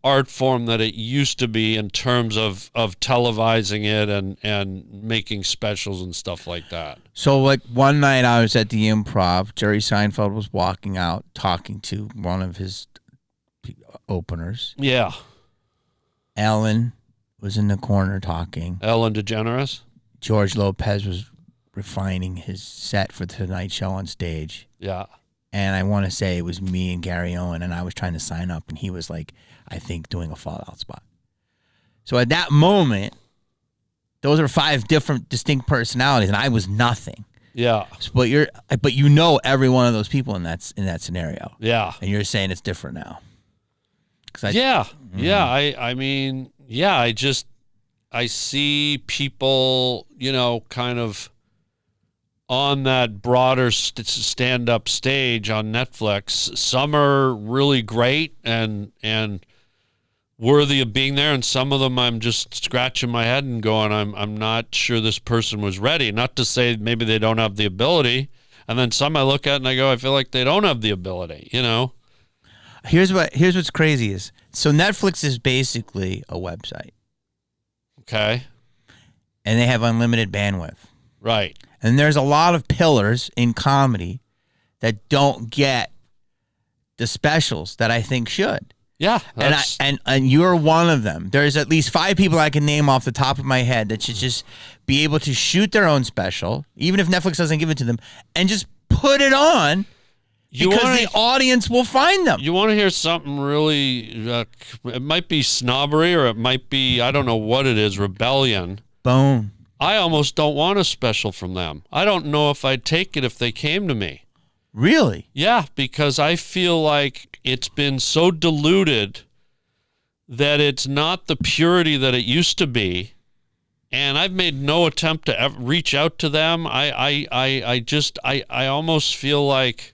art form that it used to be in terms of televising it and making specials and stuff like that. So like one night I was at the Improv, Jerry Seinfeld was walking out talking to one of his openers. Yeah. Ellen was in the corner talking. Ellen DeGeneres? George Lopez was refining his set for the Tonight Show on stage. Yeah. And I want to say it was me and Gary Owen, and I was trying to sign up, and he was like, I think, doing a Fallout spot. So at that moment, those are 5 different distinct personalities, and I was nothing. Yeah. But you know every one of those people in that scenario. Yeah. And you're saying it's different now. Yeah. I mean, I see people, kind of on that broader stand-up stage on Netflix. Some are really great and worthy of being there, and some of them I'm just scratching my head and going, I'm not sure this person was ready. Not to say maybe they don't have the ability, and then some I look at and I go, I feel like they don't have the ability. Here's what's crazy is, so Netflix is basically a website. Okay. And they have unlimited bandwidth. Right. And there's a lot of pillars in comedy that don't get the specials that I think should. Yeah. And you're one of them. There's at least 5 people I can name off the top of my head that should just be able to shoot their own special, even if Netflix doesn't give it to them, and just put it on because the audience will find them. You want to hear something really, it might be snobbery or it might be, I don't know what it is, rebellion. Boom. I almost don't want a special from them. I don't know if I'd take it if they came to me. Really? Yeah, because I feel like it's been so diluted that it's not the purity that it used to be. And I've made no attempt to ever reach out to them. I almost feel like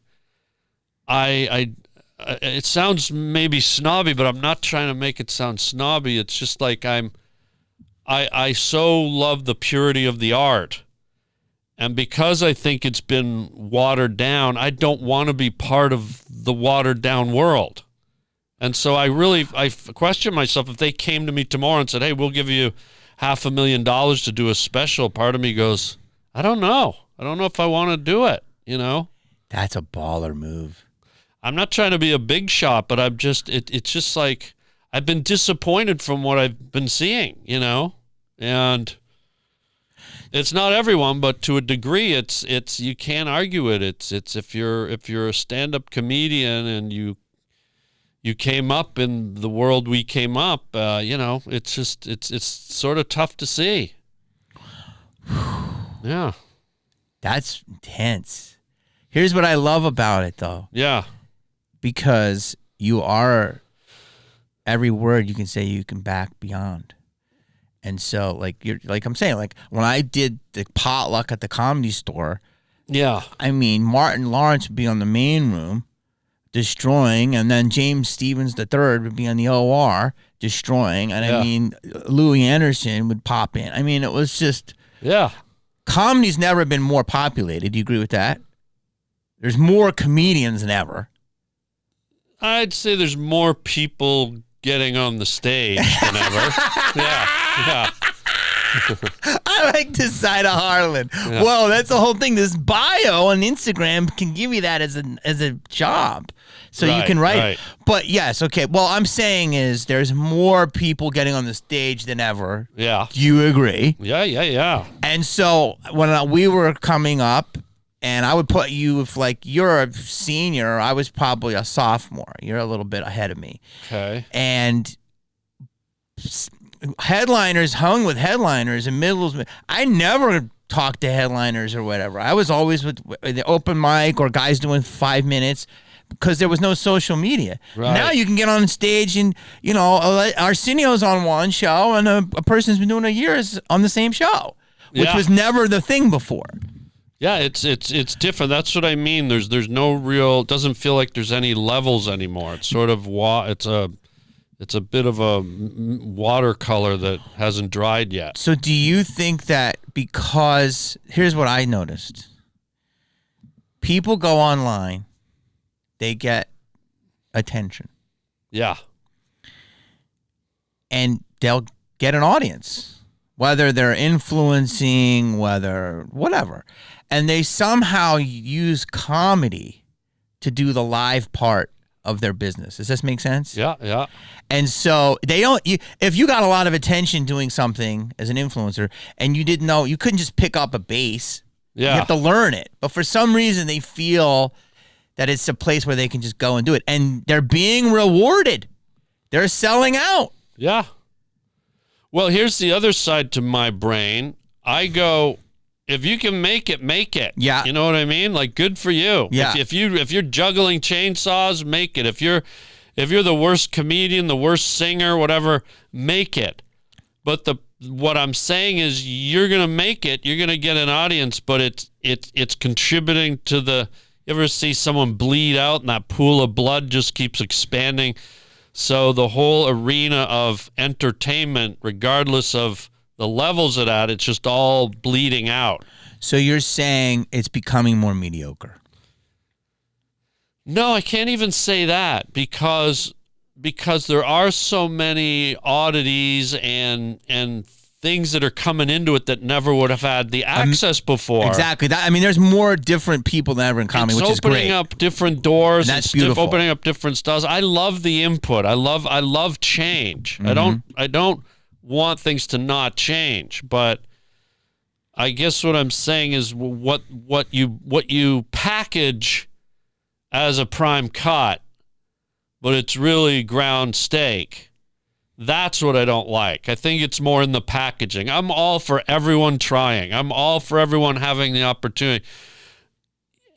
it sounds maybe snobby, but I'm not trying to make it sound snobby. It's just like I so love the purity of the art. And because I think it's been watered down, I don't want to be part of the watered down world. And so I question myself, if they came to me tomorrow and said, hey, we'll give you $500,000 to do a special, part of me goes, I don't know. I don't know if I want to do it, you know? That's a baller move. I'm not trying to be a big shot, but I'm just, it's just like, I've been disappointed from what I've been seeing, you know? And it's not everyone, but to a degree, it's you can't argue it. It's if you're a stand-up comedian and you came up in the world we came up, you know, it's sort of tough to see. Yeah, that's intense. Here's what I love about it, though. Yeah, because you are every word you can say you can back beyond. And so, like I'm saying, like when I did the potluck at the Comedy Store, yeah, I mean, Martin Lawrence would be on the main room, destroying, and then James Stevens III would be on the OR, destroying, and I mean, Louis Anderson would pop in. I mean, it was just, comedy's never been more populated. Do you agree with that? There's more comedians than ever. I'd say there's more people getting on the stage than ever. Yeah. I like this side of Harland. Yeah. Whoa, that's the whole thing. This bio on Instagram can give you that as a job. So you can write. Right. But yes, okay. Well, I'm saying is there's more people getting on the stage than ever. Yeah. Do you agree? Yeah. And so when we were coming up, and I would put you, if like you're a senior, I was probably a sophomore. You're a little bit ahead of me. Okay. And headliners hung with headliners and middles. I never talked to headliners or whatever. I was always with the open mic or guys doing 5 minutes because there was no social media. Right. Now you can get on stage and, you know, Arsenio's on one show and a person's been doing a year on the same show, which was never the thing before. Yeah, it's different. That's what I mean. There's no real. It doesn't feel like there's any levels anymore. It's sort of it's a bit of a watercolor that hasn't dried yet. So do you think that because here's what I noticed: people go online, they get attention. Yeah, and they'll get an audience, whether they're influencing, whether whatever. And they somehow use comedy to do the live part of their business. Does this make sense? Yeah. And so they don't. If you got a lot of attention doing something as an influencer, and you didn't know, you couldn't just pick up a bass. Yeah. You have to learn it. But for some reason, they feel that it's a place where they can just go and do it, and they're being rewarded. They're selling out. Yeah. Well, here's the other side to my brain. I go, if you can make it, make it. Yeah. You know what I mean? Like, good for you. Yeah. If you're juggling chainsaws, make it. If you're the worst comedian, the worst singer, whatever, make it. But what I'm saying is you're gonna make it. You're gonna get an audience, but it's contributing to the. You ever see someone bleed out and that pool of blood just keeps expanding? So the whole arena of entertainment, regardless of the levels it at, it's just all bleeding out. So you're saying it's becoming more mediocre? No, I can't even say that because there are so many oddities and things that are coming into it that never would have had the access before. Exactly. I mean, there's more different people than ever in comedy, which is great. It's opening up different doors. And that's beautiful. Opening up different styles. I love the input. I love change. Mm-hmm. I don't want things to not change, but I guess what I'm saying is what you package as a prime cut, but it's really ground steak. That's what I don't like. I think it's more in the packaging. I'm all for everyone trying. I'm all for everyone having the opportunity.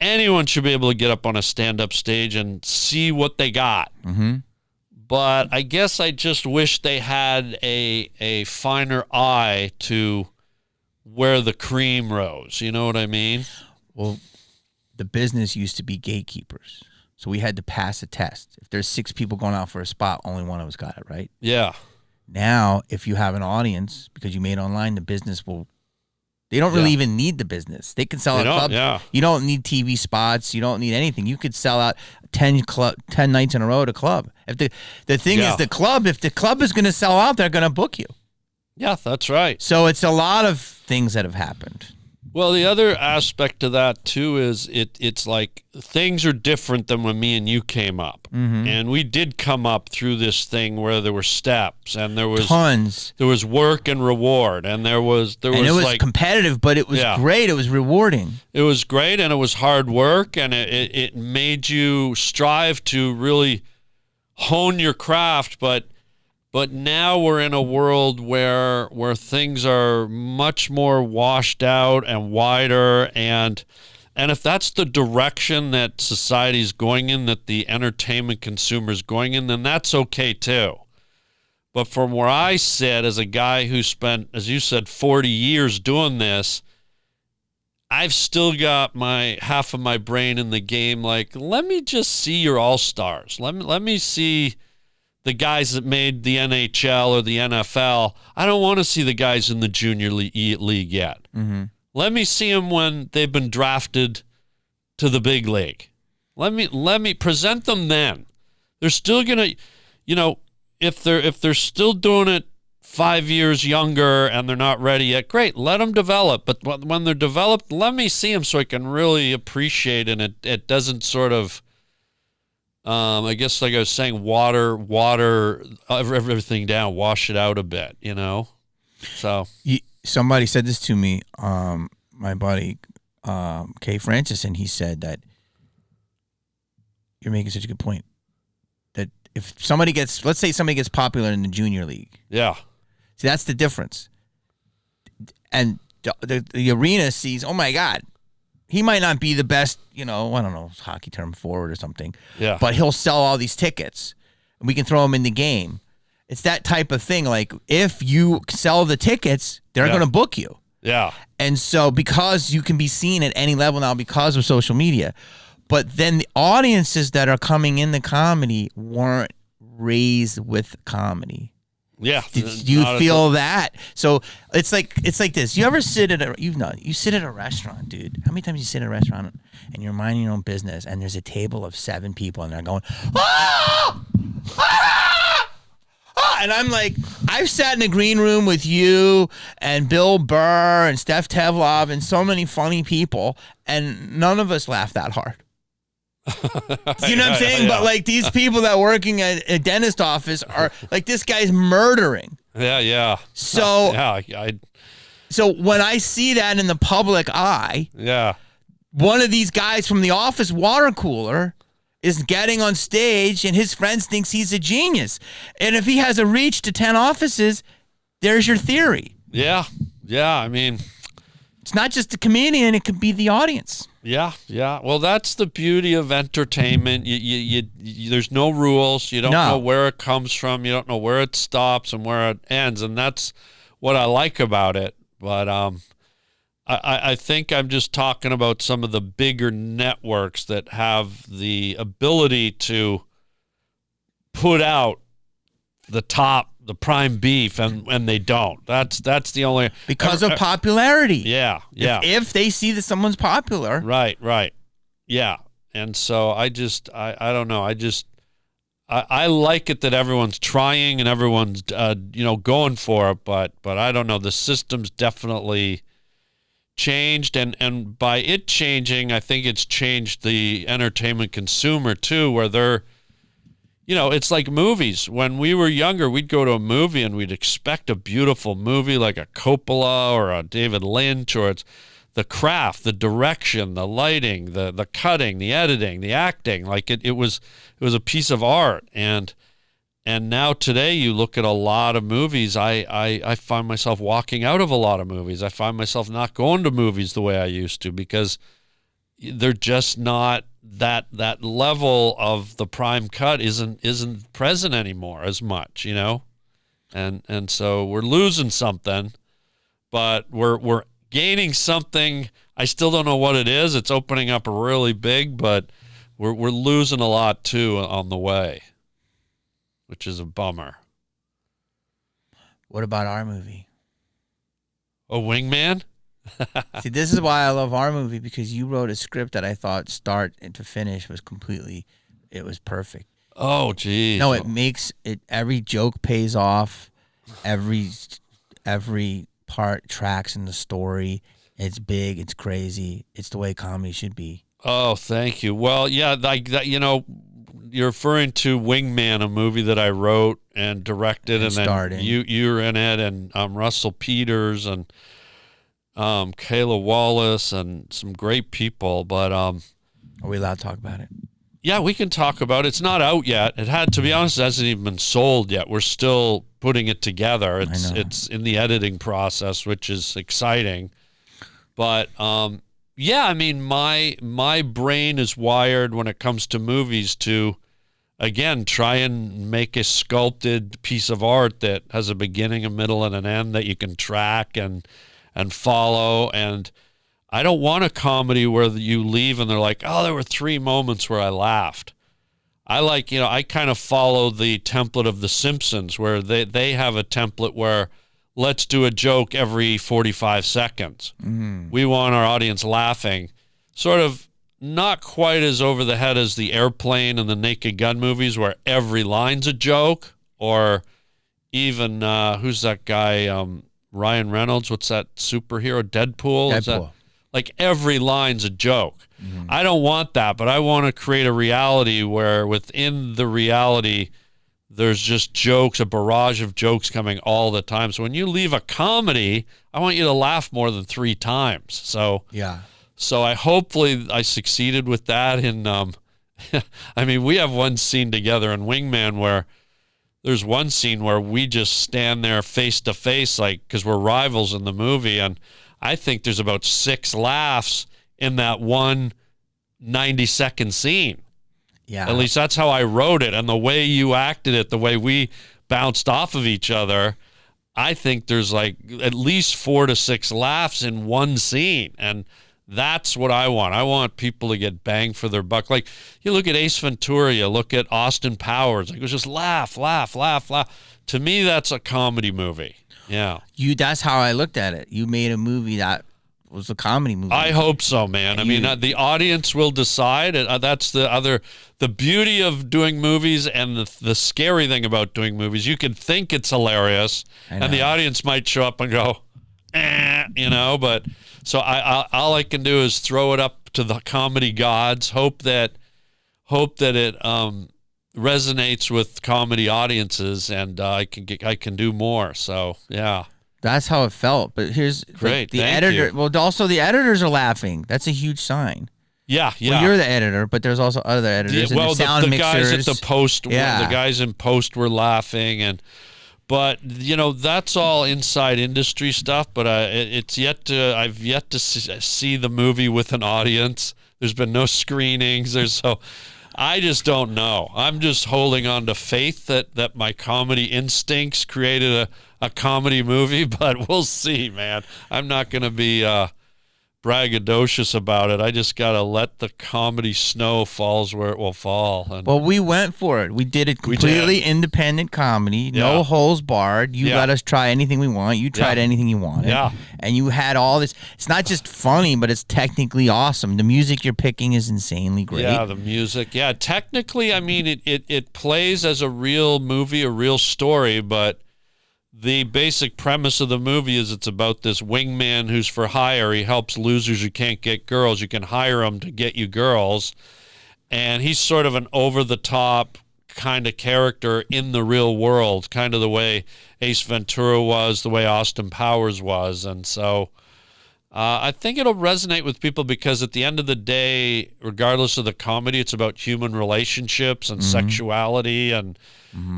anyone should be able to get up on a stand-up stage and see what they got. Mm-hmm. But I guess I just wish they had a finer eye to where the cream rose. You know what I mean? Well, the business used to be gatekeepers. So we had to pass a test. If there's 6 people going out for a spot, only one of us got it, right? Yeah. Now, if you have an audience, because you made online, the business will... They don't really even need the business. They can sell a club. Yeah. You don't need TV spots. You don't need anything. You could sell out 10 nights in a row at a club. If the thing is the club, if the club is going to sell out, they're going to book you. Yeah, that's right. So it's a lot of things that have happened. Well, the other aspect to that, too, is it's like things are different than when me and you came up. Mm-hmm. And we did come up through this thing where there were steps and there was tons. There was work and reward. And it was like competitive, but it was great. It was rewarding. It was great, and it was hard work, and it made you strive to really hone your craft. But now we're in a world where things are much more washed out and wider, and if that's the direction that society's going in, that the entertainment consumer is going in, then that's okay too. But from where I sit as a guy who spent, as you said, 40 years doing this, I've still got half of my brain in the game. Like, let me just see your all-stars. Let me see the guys that made the NHL or the NFL. I don't want to see the guys in the junior league yet. Mm-hmm. Let me see them when they've been drafted to the big league. Let me present them then. They're still gonna, if they're still doing it 5 years younger and they're not ready yet, great. Let them develop. But when they're developed, let me see them so I can really appreciate it. And it doesn't sort of. I guess, like I was saying, water everything down, wash it out a bit, So somebody said this to me, my buddy Kay Francis, and he said that you're making such a good point. That if let's say somebody gets popular in the junior league, yeah, see, that's the difference. And the arena sees, oh my God. He might not be the best, I don't know, hockey term, forward or something. Yeah. But he'll sell all these tickets, and we can throw him in the game. It's that type of thing. Like, if you sell the tickets, they're going to book you. Yeah. And so, because you can be seen at any level now because of social media, but then the audiences that are coming into comedy weren't raised with comedy. Yeah. Do you feel that? So it's like this. You ever sit at you sit at a restaurant, dude. How many times you sit at a restaurant and you're minding your own business and there's a table of 7 people and they're going, ah! Ah! Ah! And I'm like, I've sat in a green room with you and Bill Burr and Steph Tevlov and so many funny people, and none of us laugh that hard. You know what I'm saying? Yeah. But like, these people that are working at a dentist office are like, this guy's murdering. Yeah. So yeah, so when I see that in the public eye, one of these guys from the office water cooler is getting on stage and his friends thinks he's a genius. And if he has a reach to 10 offices, there's your theory. Yeah. I mean, it's not just the comedian, it could be the audience. Yeah. Well, that's the beauty of entertainment. You there's no rules. You don't know where it comes from. You don't know where it stops and where it ends, and that's what I like about it. But I think I'm just talking about some of the bigger networks that have the ability to put out the prime beef, and they don't. That's the only, because of popularity. Yeah. If they see that someone's popular, right. Yeah, and so I don't know. I like it that everyone's trying and everyone's going for it, but I don't know. The system's definitely changed, and by it changing, I think it's changed the entertainment consumer too, where they're. It's like movies. When we were younger, we'd go to a movie and we'd expect a beautiful movie like a Coppola or a David Lynch, or it's the craft, the direction, the lighting, the cutting, the editing, the acting. Like it was a piece of art. And now today you look at a lot of movies. I find myself walking out of a lot of movies. I find myself not going to movies the way I used to because they're just not that level of the prime cut isn't present anymore as much, and so we're losing something, but we're gaining something. I still don't know what it is. It's opening up really big, but we're losing a lot too on the way, which is a bummer. What about our movie? Oh, Wingman? See, this is why I love our movie, because you wrote a script that I thought start to finish was it was perfect. Oh, geez. No, it makes it, every joke pays off. Every part tracks in the story. It's big. It's crazy. It's the way comedy should be. Oh, thank you. Well, yeah, like that, you're referring to Wingman, a movie that I wrote and directed, and then you're in it, and Russell Peters and Kayla Wallace and some great people. But are we allowed to talk about it? Yeah, we can talk about it. It's not out yet. It had, to be honest, it hasn't even been sold yet. We're still putting it together. It's in the editing process, which is exciting. But yeah, I mean, my brain is wired when it comes to movies to, again, try and make a sculpted piece of art that has a beginning, a middle, and an end that you can track and follow. And I don't want a comedy where you leave and they're like, oh, there were 3 moments where I laughed. I like, I kind of follow the template of The Simpsons, where they have a template where let's do a joke every 45 seconds. Mm. We want our audience laughing. Sort of not quite as over the head as the Airplane and the Naked Gun movies, where every line's a joke, or even, who's that guy, Ryan Reynolds? What's that superhero? Deadpool? Is that, like, every line's a joke. Mm-hmm. I don't want that, but I want to create a reality where within the reality, there's just jokes, a barrage of jokes coming all the time. So when you leave a comedy, I want you to laugh more than 3 times. So yeah. So hopefully I succeeded with that. In I mean, we have one scene together in Wingman where there's one scene where we just stand there face to face, like, because we're rivals in the movie, and I think there's about 6 laughs in that one 90-second scene. Yeah. At least that's how I wrote it. And the way you acted it, the way we bounced off of each other, I think there's like at least 4 to 6 laughs in one scene. And that's what I want. I want people to get bang for their buck. Like, you look at Ace Ventura, you look at Austin Powers, like, it was just laugh, laugh, laugh, laugh. To me, that's a comedy movie. Yeah. That's how I looked at it. You made a movie that was a comedy movie. I hope so, man. I mean, the audience will decide. That's the beauty of doing movies, and the scary thing about doing movies. You can think it's hilarious, and the audience might show up and go, but so all I can do is throw it up to the comedy gods, hope that it resonates with comedy audiences, and I can do more. So yeah. That's how it felt. But here's great. The editor. You. Well, also the editors are laughing. That's a huge sign. Yeah. Well, you're the editor, but there's also other editors. Well, and the sound the guys mixers. at the post, the guys in post were laughing, but that's all inside industry stuff. But I've yet to see the movie with an audience. There's been no screenings. I just don't know. I'm just holding on to faith that my comedy instincts created a comedy movie, but we'll see, man. I'm not going to be braggadocious about it. I just got to let the comedy snow falls where it will fall. Well, we went for it. We did a completely independent comedy, no holes barred. You let us try anything we want. You tried anything you wanted. Yeah. And you had all this. It's not just funny, but it's technically awesome. The music you're picking is insanely great. Yeah, the music. Yeah, technically, I mean, it plays as a real movie, a real story, but the basic premise of the movie is it's about this wingman who's for hire. He helps losers who can't get girls. You can hire him to get you girls. And he's sort of an over-the-top kind of character in the real world, kind of the way Ace Ventura was, the way Austin Powers was. And so I think it'll resonate with people because at the end of the day, regardless of the comedy, it's about human relationships and sexuality and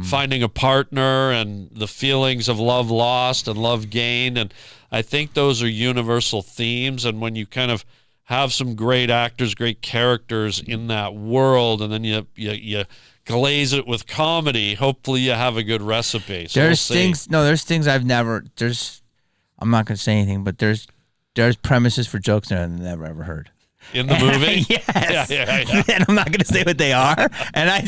finding a partner and the feelings of love lost and love gained. And I think those are universal themes. And when you kind of have some great actors, great characters in that world, and then you glaze it with comedy. Hopefully you have a good recipe. So there's things I'm not going to say anything, but there's premises for jokes that I've never ever heard. In the movie? Yes. Yeah. And I'm not going to say what they are. And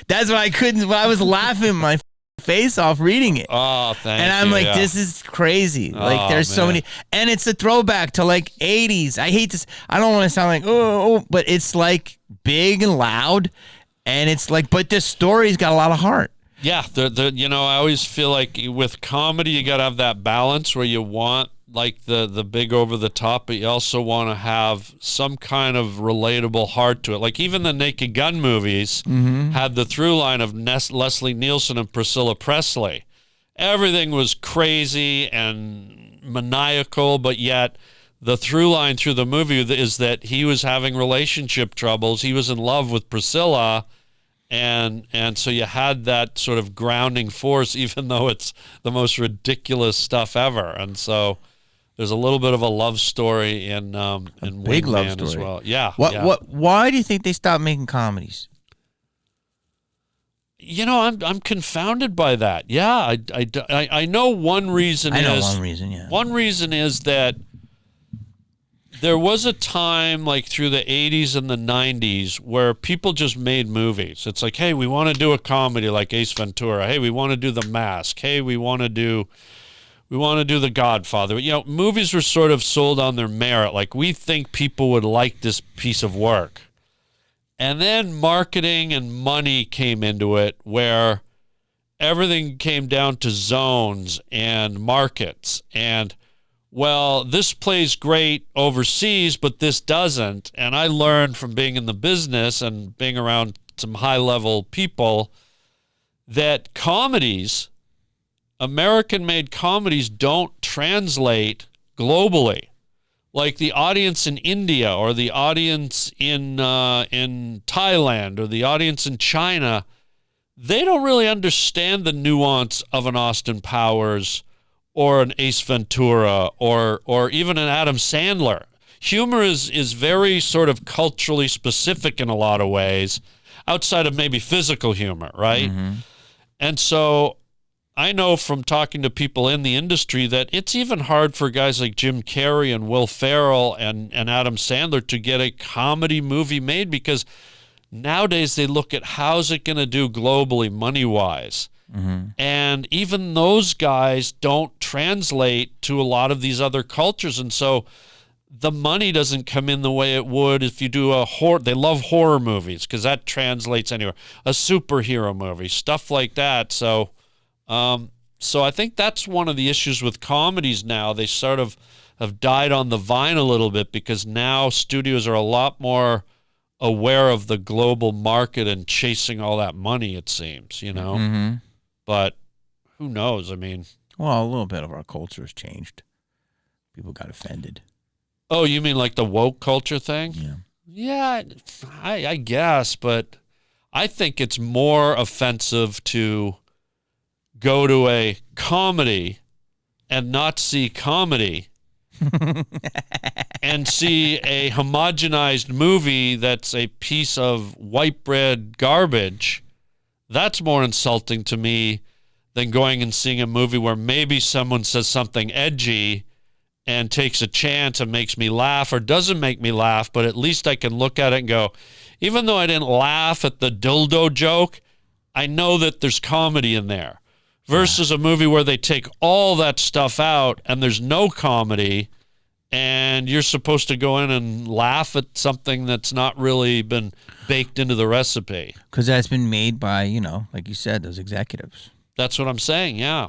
that's why I was laughing my face off reading it. Oh, thank you. And I'm like, this is crazy. Like, there's so many. And it's a throwback to like 80s. I hate this. I don't want to sound like, but it's like big and loud. And it's like, but this story's got a lot of heart. Yeah. I always feel like with comedy, you got to have that balance where you want like the big over the top, but you also want to have some kind of relatable heart to it. Like even the Naked Gun movies had the through line of Leslie Nielsen and Priscilla Presley. Everything was crazy and maniacal, but yet the through line through the movie is that he was having relationship troubles. He was in love with Priscilla. And so you had that sort of grounding force, even though it's the most ridiculous stuff ever. And so there's a little bit of a love story in big love Wingman story as well. Yeah. Why do you think they stopped making comedies? I'm confounded by that. Yeah, I know one reason. One reason is that there was a time like through the 80s and the 90s where people just made movies. It's like, hey, we want to do a comedy like Ace Ventura. Hey, we want to do The Mask. Hey, we want to do The Godfather. Movies were sort of sold on their merit. Like, we think people would like this piece of work. And then marketing and money came into it where everything came down to zones and markets. And, well, this plays great overseas, but this doesn't. And I learned from being in the business and being around some high-level people that comedies, American-made comedies, don't translate globally. Like the audience in India or the audience in Thailand or the audience in China, they don't really understand the nuance of an Austin Powers or an Ace Ventura or even an Adam Sandler. Humor is very sort of culturally specific in a lot of ways, outside of maybe physical humor, right? Mm-hmm. And so I know from talking to people in the industry that it's even hard for guys like Jim Carrey and Will Ferrell and Adam Sandler to get a comedy movie made, because nowadays they look at how's it going to do globally, money-wise. Mm-hmm. And even those guys don't translate to a lot of these other cultures. And so the money doesn't come in the way it would if you do a horror. They love horror movies because that translates anywhere. A superhero movie, stuff like that. So I think that's one of the issues with comedies now. They sort of have died on the vine a little bit because now studios are a lot more aware of the global market and chasing all that money, it seems, Mm-hmm. But who knows? I mean... Well, a little bit of our culture has changed. People got offended. Oh, you mean like the woke culture thing? Yeah. Yeah, I guess, but I think it's more offensive to go to a comedy and not see comedy and see a homogenized movie that's a piece of white bread garbage. That's more insulting to me than going and seeing a movie where maybe someone says something edgy and takes a chance and makes me laugh or doesn't make me laugh, but at least I can look at it and go, even though I didn't laugh at the dildo joke, I know that there's comedy in there. Versus a movie where they take all that stuff out and there's no comedy and you're supposed to go in and laugh at something that's not really been baked into the recipe. Because that's been made by, like you said, those executives. That's what I'm saying, yeah.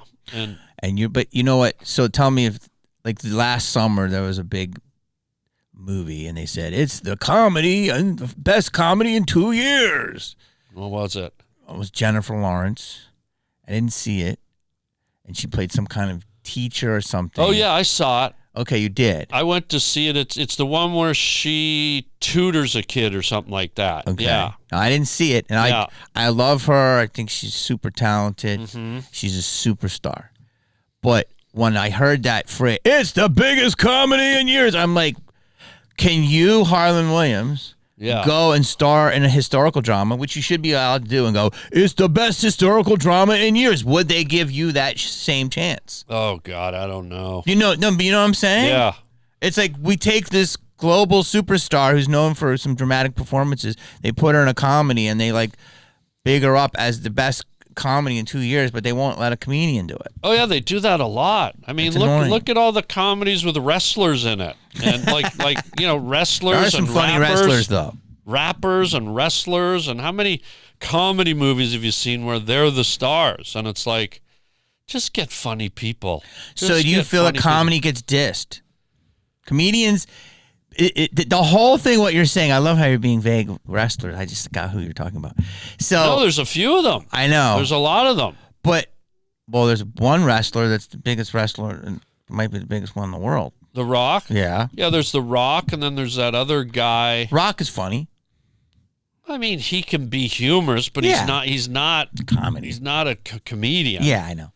But you know what? So tell me if, like last summer, there was a big movie and they said, it's the comedy and the best comedy in 2 years. What was it? It was Jennifer Lawrence. I didn't see it. And she played some kind of teacher or something. Oh, yeah, I saw it. Okay, you did. I went to see it. It's the one where she tutors a kid or something like that. Okay. Yeah. No, I didn't see it. And I love her. I think she's super talented. Mm-hmm. She's a superstar. But when I heard that phrase, it's the biggest comedy in years, I'm like, Can you, Harland Williams, go and star in a historical drama, which you should be allowed to do, and go, it's the best historical drama in years? Would they give you that same chance? Oh, God, I don't know. But you know what I'm saying? Yeah. It's like we take this global superstar who's known for some dramatic performances, they put her in a comedy, and they like big her up as the best comedy in 2 years, but they won't let a comedian do it. Oh yeah, they do that a lot. I mean, look at all the comedies with wrestlers in it, and like wrestlers. There are some funny wrestlers though. Rappers and wrestlers, and how many comedy movies have you seen where they're the stars? And it's like, just get funny people. So do you feel a comedy gets dissed? Comedians. The whole thing, what you're saying, I love how you're being vague. Wrestlers, I just got who you're talking about. So no, there's a few of them. I know. There's a lot of them. But, well, there's one wrestler that's the biggest wrestler, and might be the biggest one in the world. The Rock? Yeah. Yeah, there's The Rock, and then there's that other guy. Rock is funny. I mean, he can be humorous, but he's not comedy. He's not a comedian. Yeah, I know.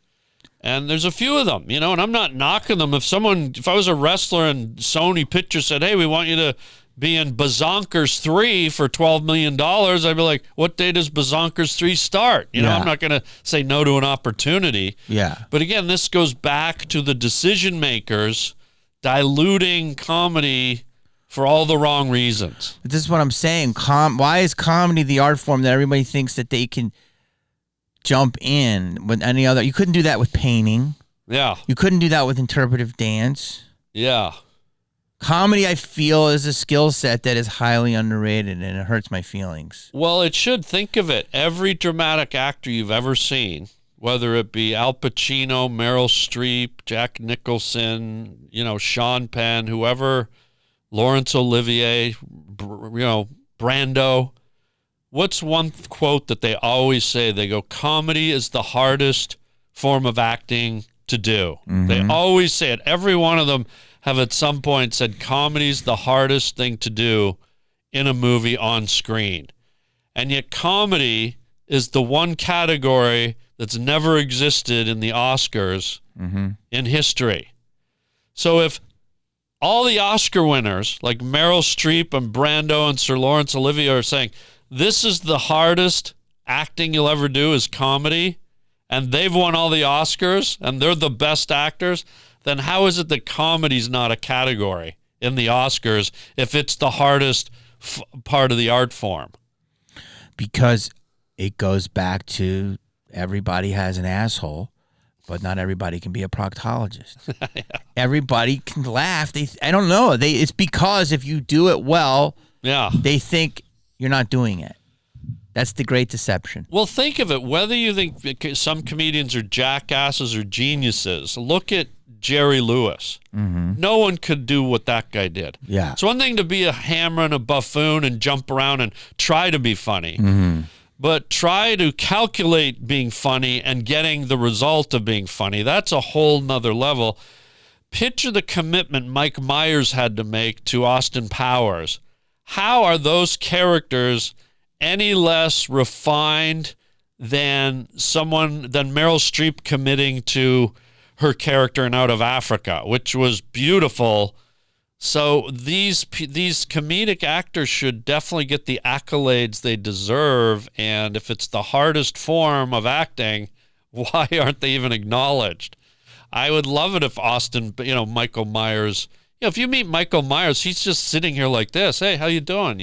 And there's a few of them, and I'm not knocking them. If I was a wrestler and Sony Pictures said, hey, we want you to be in Bazonkers 3 for $12 million, I'd be like, what day does Bazonkers 3 start? I'm not going to say no to an opportunity. Yeah. But again, this goes back to the decision makers diluting comedy for all the wrong reasons. But this is what I'm saying. Why is comedy the art form that everybody thinks that they can jump in with any other? You couldn't do that with painting. Yeah. You couldn't do that with interpretive dance. Yeah. Comedy, I feel, is a skill set that is highly underrated, and it hurts my feelings. Well, it should. Think of it. Every dramatic actor you've ever seen, whether it be Al Pacino, Meryl Streep, Jack Nicholson, Sean Penn, whoever, Laurence Olivier, Brando. What's one quote that they always say? They go, comedy is the hardest form of acting to do. Mm-hmm. They always say it. Every one of them have at some point said comedy's the hardest thing to do in a movie on screen. And yet comedy is the one category that's never existed in the Oscars in history. So if all the Oscar winners, like Meryl Streep and Brando and Sir Laurence Olivier, are saying, this is the hardest acting you'll ever do is comedy, and they've won all the Oscars, and they're the best actors, then how is it that comedy's not a category in the Oscars if it's the hardest part of the art form? Because it goes back to everybody has an asshole, but not everybody can be a proctologist. Yeah. Everybody can laugh. I don't know. It's because if you do it well, they think you're not doing it. That's the great deception. Well, think of it. Whether you think some comedians are jackasses or geniuses, look at Jerry Lewis. Mm-hmm. No one could do what that guy did. Yeah. It's one thing to be a hammer and a buffoon and jump around and try to be funny, but try to calculate being funny and getting the result of being funny. That's a whole nother level. Picture the commitment Mike Myers had to make to Austin Powers. How are those characters any less refined than Meryl Streep committing to her character in Out of Africa, which was beautiful? So these comedic actors should definitely get the accolades they deserve. And if it's the hardest form of acting, why aren't they even acknowledged? I would love it if Michael Myers. If you meet Michael Myers, he's just sitting here like this. Hey, how you doing?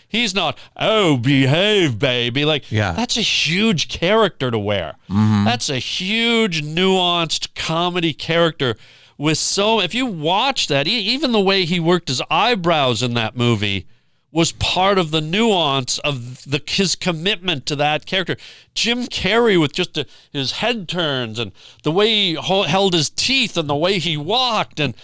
He's not, oh, behave, baby. That's a huge character to wear. Mm-hmm. That's a huge, nuanced comedy character if you watch that, even the way he worked his eyebrows in that movie was part of the nuance of his commitment to that character. Jim Carrey with just his head turns and the way he held his teeth and the way he walked. And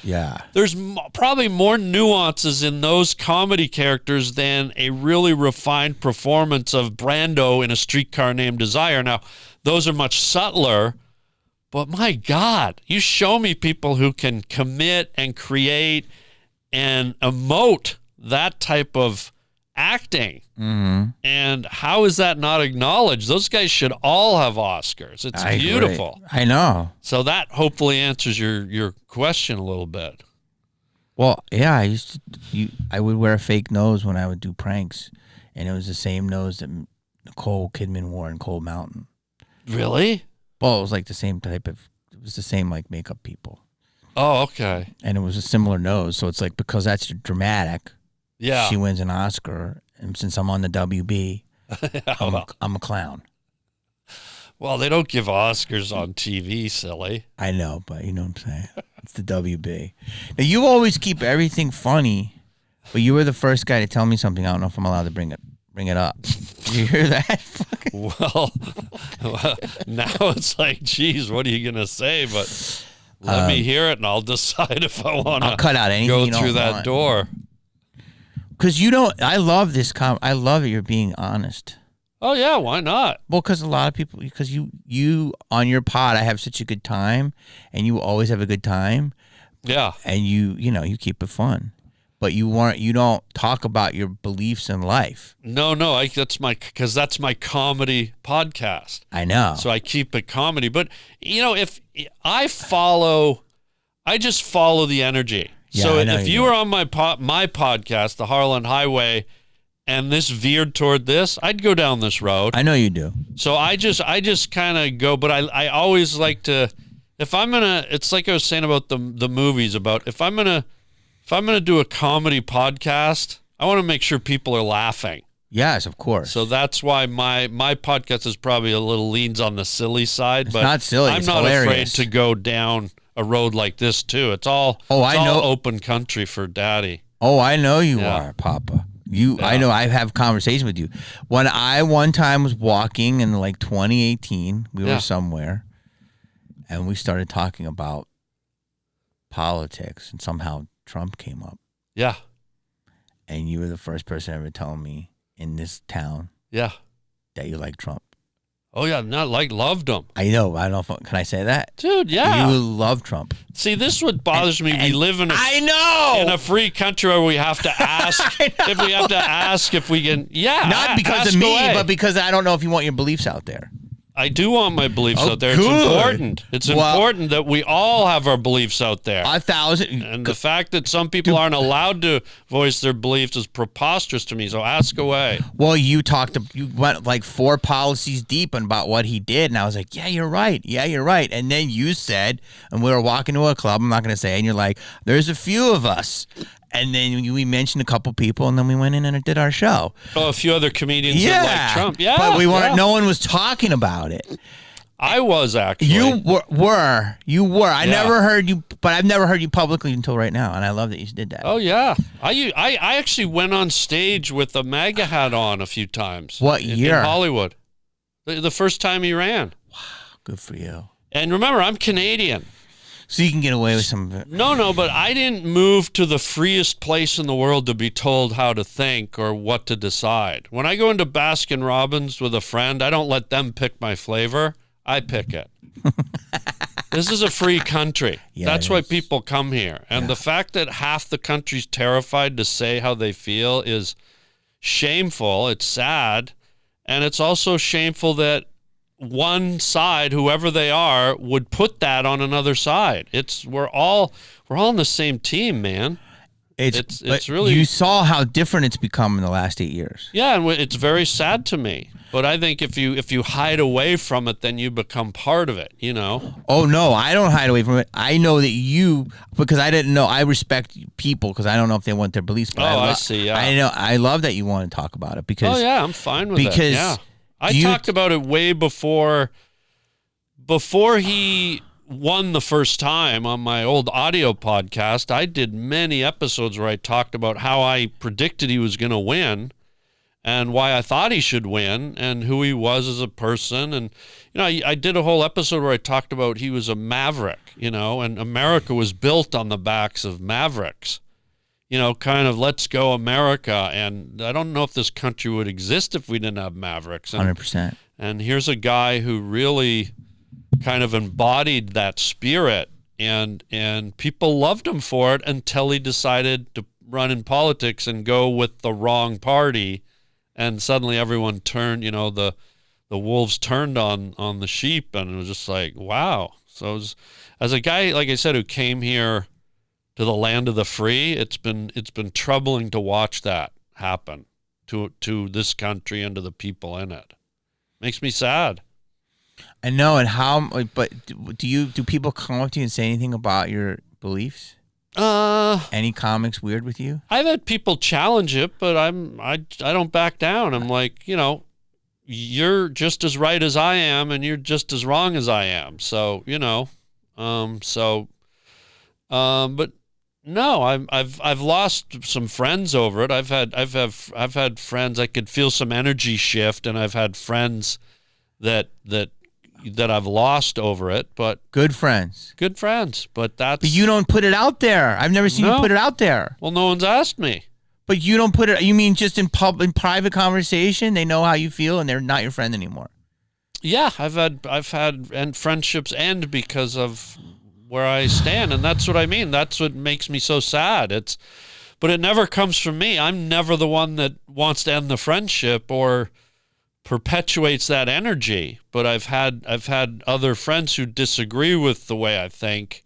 there's probably more nuances in those comedy characters than a really refined performance of Brando in A Streetcar Named Desire. Now, those are much subtler, but my God, you show me people who can commit and create and emote that type of acting. Mm-hmm. And how is that not acknowledged? Those guys should all have Oscars. It's beautiful. I know. So that hopefully answers your question a little bit. Well, yeah, I would wear a fake nose when I would do pranks, and it was the same nose that Nicole Kidman wore in Cold Mountain. Really? Well, it was like the same type of. It was the same like makeup people. Oh, okay. And it was a similar nose, so it's like because that's dramatic. Yeah. She wins an Oscar, and since I'm on the WB, I'm a clown. Well, they don't give Oscars on TV, silly. I know, but you know what I'm saying. It's the WB. Now, you always keep everything funny, but you were the first guy to tell me something. I don't know if I'm allowed to bring it up. Did you hear that? Well, now it's like, geez, what are you gonna say? But let me hear it, and I'll decide if I want to. I'll cut out anything go you don't through that want. door. Because you don't. I love this. I love it. You're being honest. Oh yeah, why not? Well, because a lot of people, because you on your pod, I have such a good time, and you always have a good time. Yeah. And you keep it fun, but you don't talk about your beliefs in life. No, that's my comedy podcast. I know. So I keep it comedy, but if I just follow the energy. Yeah, so I know if you you do. were on my podcast, the Harland Highway, and this veered toward this, I'd go down this road. I know you do. So I just kind of go, but I always like to, if I'm gonna, it's like I was saying about the movies, about if I'm gonna do a comedy podcast, I want to make sure people are laughing. Yes, of course. So that's why my podcast is probably a little leans on the silly side. It's but not silly. I'm It's not hilarious. afraid to go down a road like this too. It's all I know. all open country for Daddy. Oh, I know you Yeah. are, Papa. I know I have conversation with you. When I one time was walking in like 2018, we Yeah. were somewhere, and we started talking about politics, and somehow Trump came up, Yeah, and you were the first person ever to tell me in this town yeah. that you like Trump. Oh yeah, not like loved him, I know. I don't know. Can I say that? dude. Yeah. You love Trump. See, this is what bothers me. We And live in I know. in a free country where we have to ask if we have to ask if we can. Yeah, Not because ask of me, away. but because I don't know if you want your beliefs out there. I do want my beliefs Oh, out there. good. It's important. It's Well- important that we all have our beliefs out there. 1,000. And the fact that some people aren't allowed to voice their beliefs is preposterous to me. So ask away. Well, you went like 4 policies deep about what he did, and I was like, yeah, you're right. Yeah, you're right. And then you said, and we were walking to a club, I'm not going to say, and you're like, there's a few of us. And then we mentioned a couple people, and then we went in and did our show. Oh, a few other comedians that like Trump. Yeah. But we weren't, yeah. no one was talking about it. I was actually. You were. I Yeah. never heard you, but I've never heard you publicly until right now, and I love that you did that. Oh, yeah. I actually went on stage with a MAGA hat on a few times. What year? In Hollywood. The first time he ran. Good for you. And remember, I'm Canadian. So you can get away with some of it. No, but I didn't move to the freest place in the world to be told how to think or what to decide. When I go into Baskin Robbins with a friend, I don't let them pick my flavor. I pick it. This is a free country. Yeah, That's it why is. people come here. And the fact that half the country's terrified to say how they feel is shameful. It's sad. And it's also shameful that one side, whoever they are, would put that on another side. We're all on the same team, man. It's But really- You saw how different it's become in the last 8 years. Yeah, and it's very sad to me. But I think if you hide away from it, then you become part of it, you know? Oh no, I don't hide away from it. I know that because I didn't know. I respect people because I don't know if they want their beliefs. But I see, yeah. I know. I love that you want to talk about it because. Oh, yeah, I'm fine with it. because Yeah. I you- talked about it way before he won the first time on my old audio podcast. I did many episodes where I talked about how I predicted he was going to win and why I thought he should win and who he was as a person. And, I did a whole episode where I talked about he was a maverick, and America was built on the backs of mavericks. Kind of let's go America. And I don't know if this country would exist if we didn't have mavericks. 100%. And here's a guy who really kind of embodied that spirit, and people loved him for it until he decided to run in politics and go with the wrong party, and suddenly everyone turned, the wolves turned on the sheep, and it was just like, wow. So as a guy, like I said, who came here to the land of the free. It's been troubling to watch that happen to this country and to the people in it. Makes me sad. I know. And how? But do people come up to you and say anything about your beliefs? Any comics weird with you? I've had people challenge it, but I don't back down. I'm like, you're just as right as I am, and you're just as wrong as I am. So, but no, I've lost some friends over it. I've had friends. I could feel some energy shift, and I've had friends that I've lost over it. But good friends. But But you don't put it out there. I've never seen you put it out there. Well, no one's asked me. But you don't put it. You mean just in private conversation? They know how you feel, and they're not your friend anymore. Yeah, I've had and friendships end because of where I stand, and that's what I mean. That's what makes me so sad. But it never comes from me. I'm never the one that wants to end the friendship or perpetuates that energy. But I've had other friends who disagree with the way I think,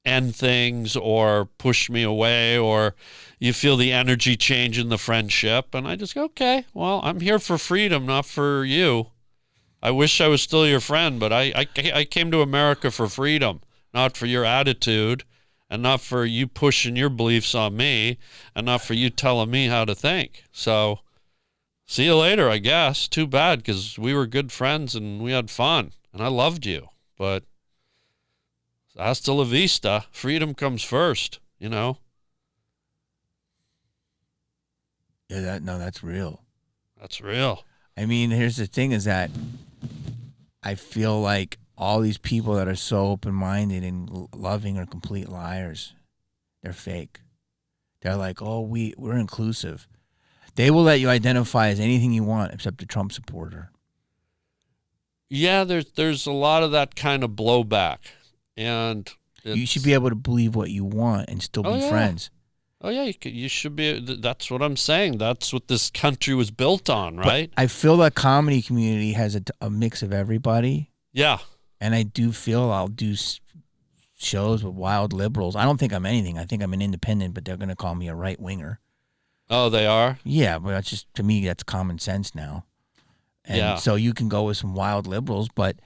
end things or push me away, or you feel the energy change in the friendship, and I just go, okay, well, I'm here for freedom, not for you. I wish I was still your friend, but I came to America for freedom, not for your attitude, and not for you pushing your beliefs on me, and not for you telling me how to think. So see you later, I guess. Too bad, because we were good friends and we had fun, and I loved you. But hasta la vista. Freedom comes first, Yeah, that's real. That's real. I mean, here's the thing is that I feel like all these people that are so open-minded and loving are complete liars. They're fake. They're like, oh, we're inclusive. They will let you identify as anything you want except a Trump supporter. Yeah, there's a lot of that kind of blowback. And you should be able to believe what you want and still be friends. Oh, yeah, you should be. That's what I'm saying. That's what this country was built on, right? But I feel that comedy community has a mix of everybody. Yeah. And I do feel I'll do shows with wild liberals. I don't think I'm anything. I think I'm an independent, but they're going to call me a right-winger. Oh, they are? Yeah, but that's just, to me, that's common sense now. And so you can go with some wild liberals, but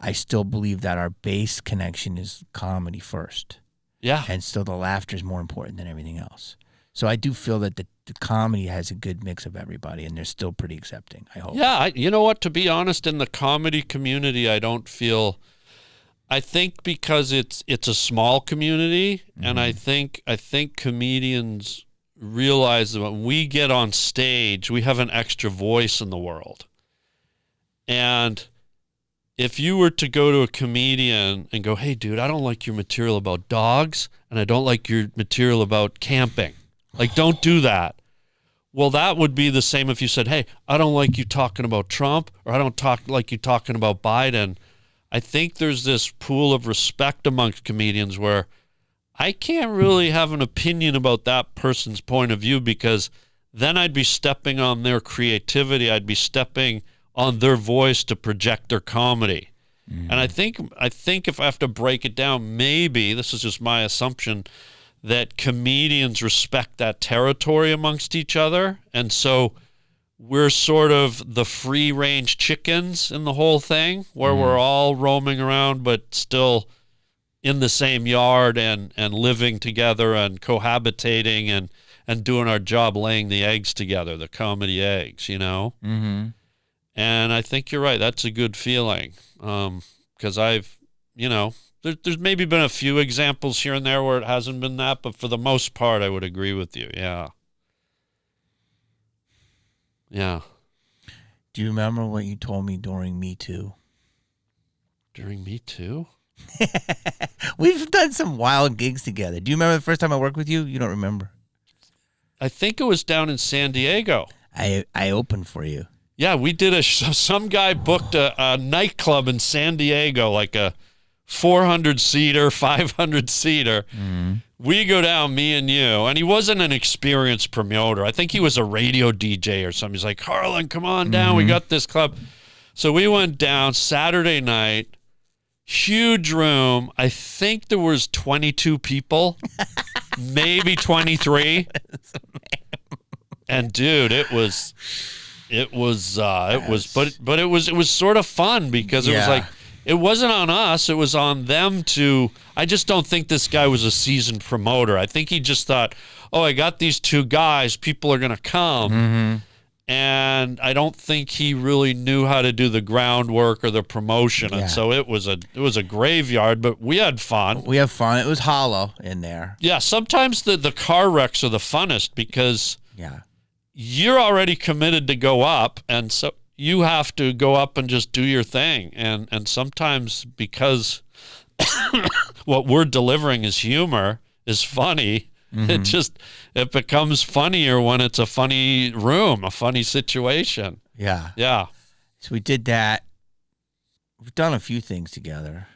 I still believe that our base connection is comedy first. Yeah. And still the laughter is more important than everything else. So I do feel that the comedy has a good mix of everybody, and they're still pretty accepting, I hope. Yeah, you know what? To be honest, in the comedy community, I don't feel... I think because it's a small community, and I think comedians realize that when we get on stage, we have an extra voice in the world. And if you were to go to a comedian and go, hey, dude, I don't like your material about dogs, and I don't like your material about camping. Like, don't do that. Well, that would be the same if you said, hey, I don't like you talking about Trump, or I don't like you talking about Biden. I think there's this pool of respect amongst comedians where I can't really have an opinion about that person's point of view, because then I'd be stepping on their creativity. I'd be stepping on their voice to project their comedy. And I think if I have to break it down, maybe, this is just my assumption, that comedians respect that territory amongst each other. And so we're sort of the free-range chickens in the whole thing, where we're all roaming around but still in the same yard and living together and cohabitating and doing our job, laying the eggs together, the comedy eggs, Mm-hmm. And I think you're right. That's a good feeling, because I've, there's maybe been a few examples here and there where it hasn't been that, but for the most part, I would agree with you. Yeah. Yeah. Do you remember what you told me during Me Too? During Me Too? We've done some wild gigs together. Do you remember the first time I worked with you? You don't remember. I think it was down in San Diego. I opened for you. Yeah, we did some guy booked a nightclub in San Diego, like a 400-seater, 500-seater. We go down, me and you, and he wasn't an experienced promoter. I think he was a radio DJ or something. He's like, Harland, come on down. We got this club. So we went down Saturday night, huge room. I think there was 22 people, maybe 23. And dude, it was, but it was sort of fun because it was like, it wasn't on us. It was on them to, I just don't think this guy was a seasoned promoter. I think he just thought, oh, I got these two guys, people are going to come. Mm-hmm. And I don't think he really knew how to do the groundwork or the promotion. And so it was a graveyard, but we had fun. We had fun. It was hollow in there. Yeah, sometimes the car wrecks are the funnest because you're already committed to go up, and so you have to go up and just do your thing. And sometimes because what we're delivering is humor, is funny, it becomes funnier when it's a funny room, a funny situation. Yeah. Yeah. So we did that. We've done a few things together.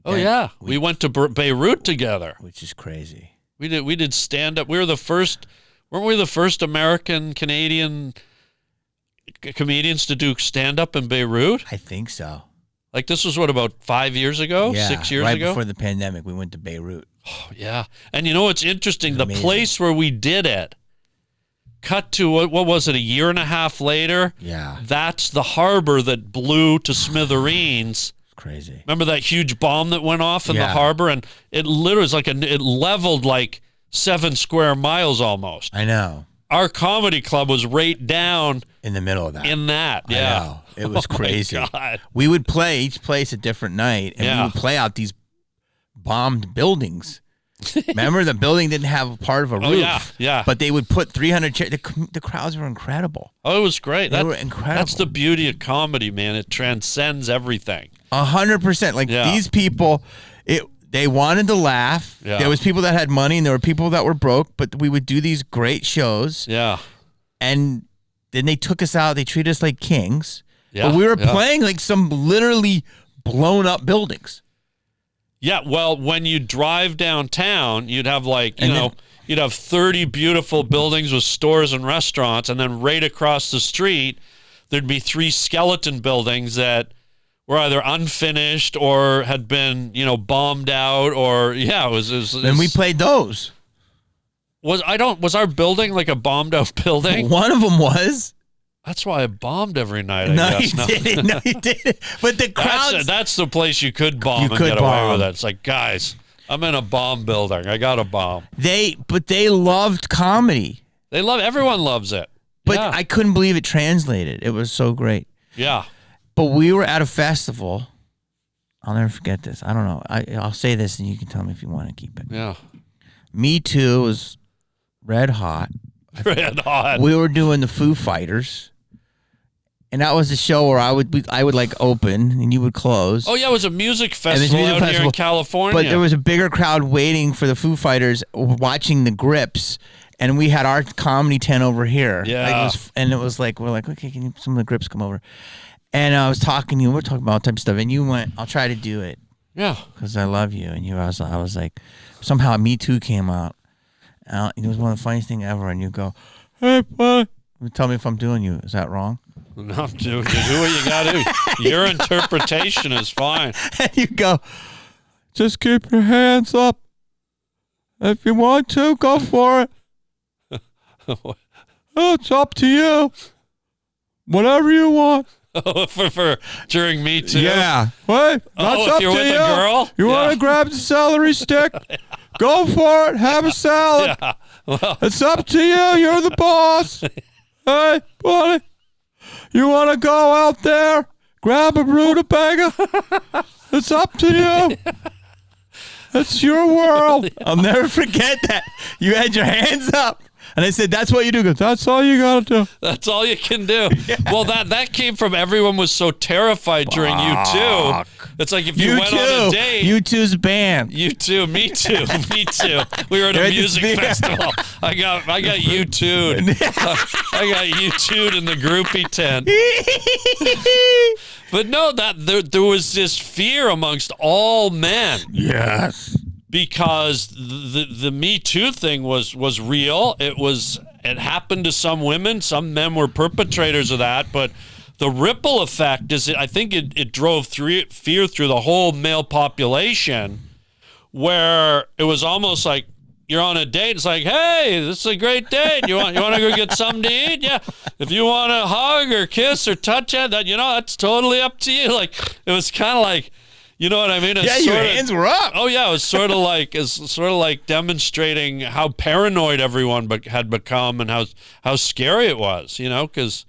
Oh, yeah. We went to Beirut together. Which is crazy. We did stand-up. We were the first, weren't we the first American-Canadian comedians to do stand-up in Beirut? I think so. Like this was, what, about 5 years ago? Yeah, 6 years right ago? before the pandemic, we went to Beirut. Oh, yeah. And you know what's interesting? The amazing. place where we did it, cut to, what was it, a year and a half later? Yeah. That's the harbor that blew to smithereens. Crazy. Remember that huge bomb that went off in the harbor? And it literally was like, it leveled like 7 square miles almost. I know. Our comedy club was right down in the middle of that. In that, yeah. I know. It was crazy. My God. We would play each place a different night, and we would play out these bombed buildings. Remember, the building didn't have part of a roof. Oh, yeah. But they would put 300 chairs. The crowds were incredible. Oh, it was great. They were incredible. That's the beauty of comedy, man. It transcends everything. 100%. Like these people, they wanted to laugh. Yeah. There was people that had money, and there were people that were broke. But we would do these great shows. Yeah. And then they took us out. They treated us like kings. Yeah. But we were playing like some literally blown up buildings. Yeah, well, when you drive downtown, you'd have you'd have 30 beautiful buildings with stores and restaurants, and then right across the street, there'd be 3 skeleton buildings that were either unfinished or had been, bombed out, or it was. And we played those. Was our building like a bombed out building? One of them was. That's why I bombed every night, I guess. No, you didn't. But the crowds... That's the place you could bomb and get away with it. It's like, guys, I'm in a bomb building. I got a bomb. But they loved comedy. Everyone loves it. But I couldn't believe it translated. It was so great. Yeah. But we were at a festival. I'll never forget this. I don't know. I'll say this and you can tell me if you want to keep it. Yeah. Me Too was red hot. Red hot. We were doing the Foo Fighters. And that was the show where I would like open and you would close. Oh yeah, it was a music festival out here in California. But there was a bigger crowd waiting for the Foo Fighters, watching the Grips, and we had our comedy tent over here. Yeah. It was like we're like, okay, can some of the Grips come over? And I was talking to you. We're talking about all type of stuff, and you went, "I'll try to do it." Yeah. Because I love you, and I was like, somehow Me Too came out. It was one of the funniest things ever, and you go, "Hey, boy." Tell me if I'm doing you. Is that wrong? No, dude. Do what you got to do. Your interpretation is fine. And you go, just keep your hands up. If you want to, go for it. Oh, it's up to you. Whatever you want. Oh, for during Me Too? Yeah. Wait, that's if up you're to with you. a girl? You want to grab the celery stick? Go for it. Have a salad. Yeah. Well, it's up to you. You're the boss. Hey, buddy. You want to go out there, grab a rutabaga? It's up to you. It's your world. I'll never forget that. You had your hands up. And I said, that's what you do. That's all you got to do. That's all you can do. Yeah. Well, that came from everyone was so terrified during U2. It's like if you went on a date. U2's band. U2, me too, me too. We were at a music festival. I got U2'd. I got U2'd in the groupie tent. But no, there was this fear amongst all men. Yes. Because the Me Too thing was real. It happened to some women. Some men were perpetrators of that. But the ripple effect is, I think it drove fear through the whole male population, where it was almost like you're on a date. It's like, hey, this is a great date. You want to go get something to eat? Yeah. If you want to hug or kiss or touch it, that's totally up to you. Like, it was kind of like, you know what I mean? Yeah, your hands were up. Oh yeah, it was sort of like demonstrating how paranoid everyone had become and how scary it was. Because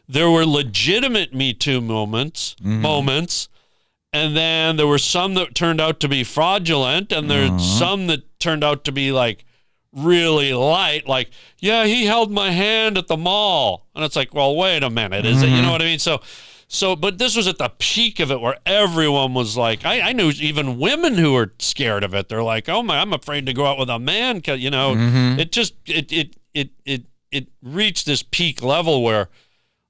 there were legitimate Me Too moments, and then there were some that turned out to be fraudulent, and there's some that turned out to be like really light. Like, yeah, he held my hand at the mall, and it's like, well, wait a minute, is it? You know what I mean? So, but this was at the peak of it, where everyone was like, I knew even women who were scared of it. They're like, oh my, I'm afraid to go out with a man, because it just it reached this peak level where,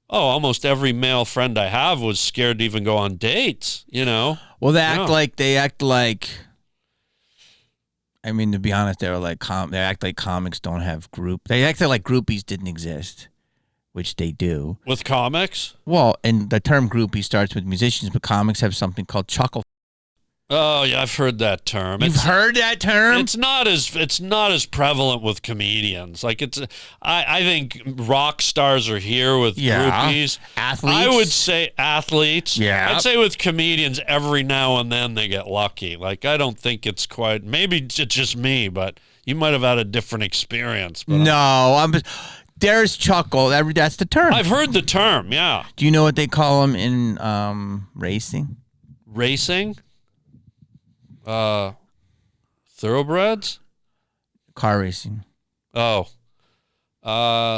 almost every male friend I have was scared to even go on dates. Well, they act like. I mean, to be honest, they act like comics don't have group. They act like groupies didn't exist, which they do. With comics? Well, and the term groupie starts with musicians, but comics have something called chuckle. Oh yeah, I've heard that term. You've heard that term? It's not as prevalent with comedians. Like I think rock stars are here with groupies. Athletes. I would say athletes. Yeah. I'd say with comedians, every now and then they get lucky. Like, I don't think it's quite. Maybe it's just me, but you might have had a different experience. But there's chuckle. That's the term. I've heard the term. Yeah. Do you know what they call them in racing? Racing. Thoroughbreds? Car racing. Oh.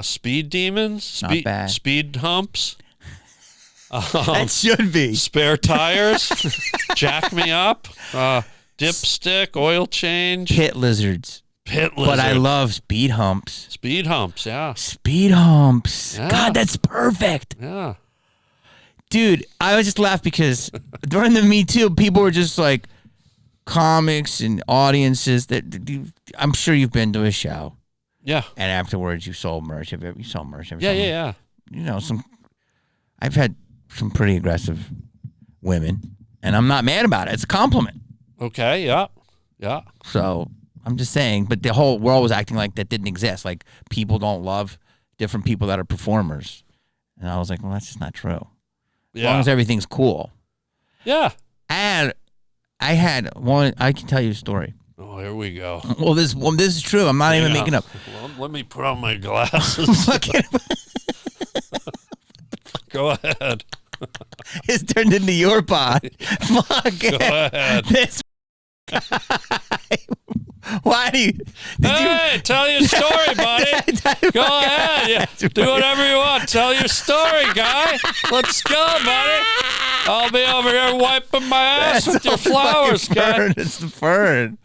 Speed demons? Not bad. Speed humps? That should be. Spare tires? Jack me up? Dipstick? Oil change? Pit lizards. But I love speed humps. Speed humps, yeah. Speed humps. Yeah. God, that's perfect. Yeah. Dude, I was just laugh because during the Me Too, people were just like, comics and audiences that I'm sure you've been to a show. Yeah. And afterwards you sold merch. You sold merch. Yeah. I've had some pretty aggressive women, and I'm not mad about it. It's a compliment. Okay, yeah. Yeah. So I'm just saying, but the whole world was acting like that didn't exist. Like, people don't love different people that are performers. And I was like, well, that's just not true. As long as everything's cool. Yeah. And I had one. I can tell you a story. Oh, here we go. Well, this is true. I'm not even making up. Well, let me put on my glasses. Go ahead. It's turned into your pod. Fuck. Go ahead. This guy. Why do you? Tell your story, buddy. Go ahead. Yeah. Do whatever you want. Tell your story, guy. Let's go, buddy. I'll be over here wiping my ass with your flowers, guy. It's the fern.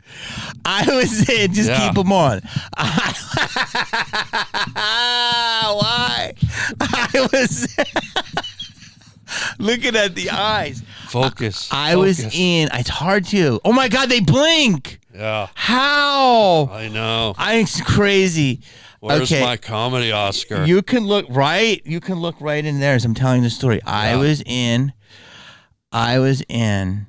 I was in. Just keep them on. Why? I was looking at the eyes. Focus. I was in. It's hard to. Oh my God, they blink. Yeah. How? I know. It's crazy. Where's my comedy Oscar? You can look right. You can look right in there as I'm telling the story. Yeah. I was in.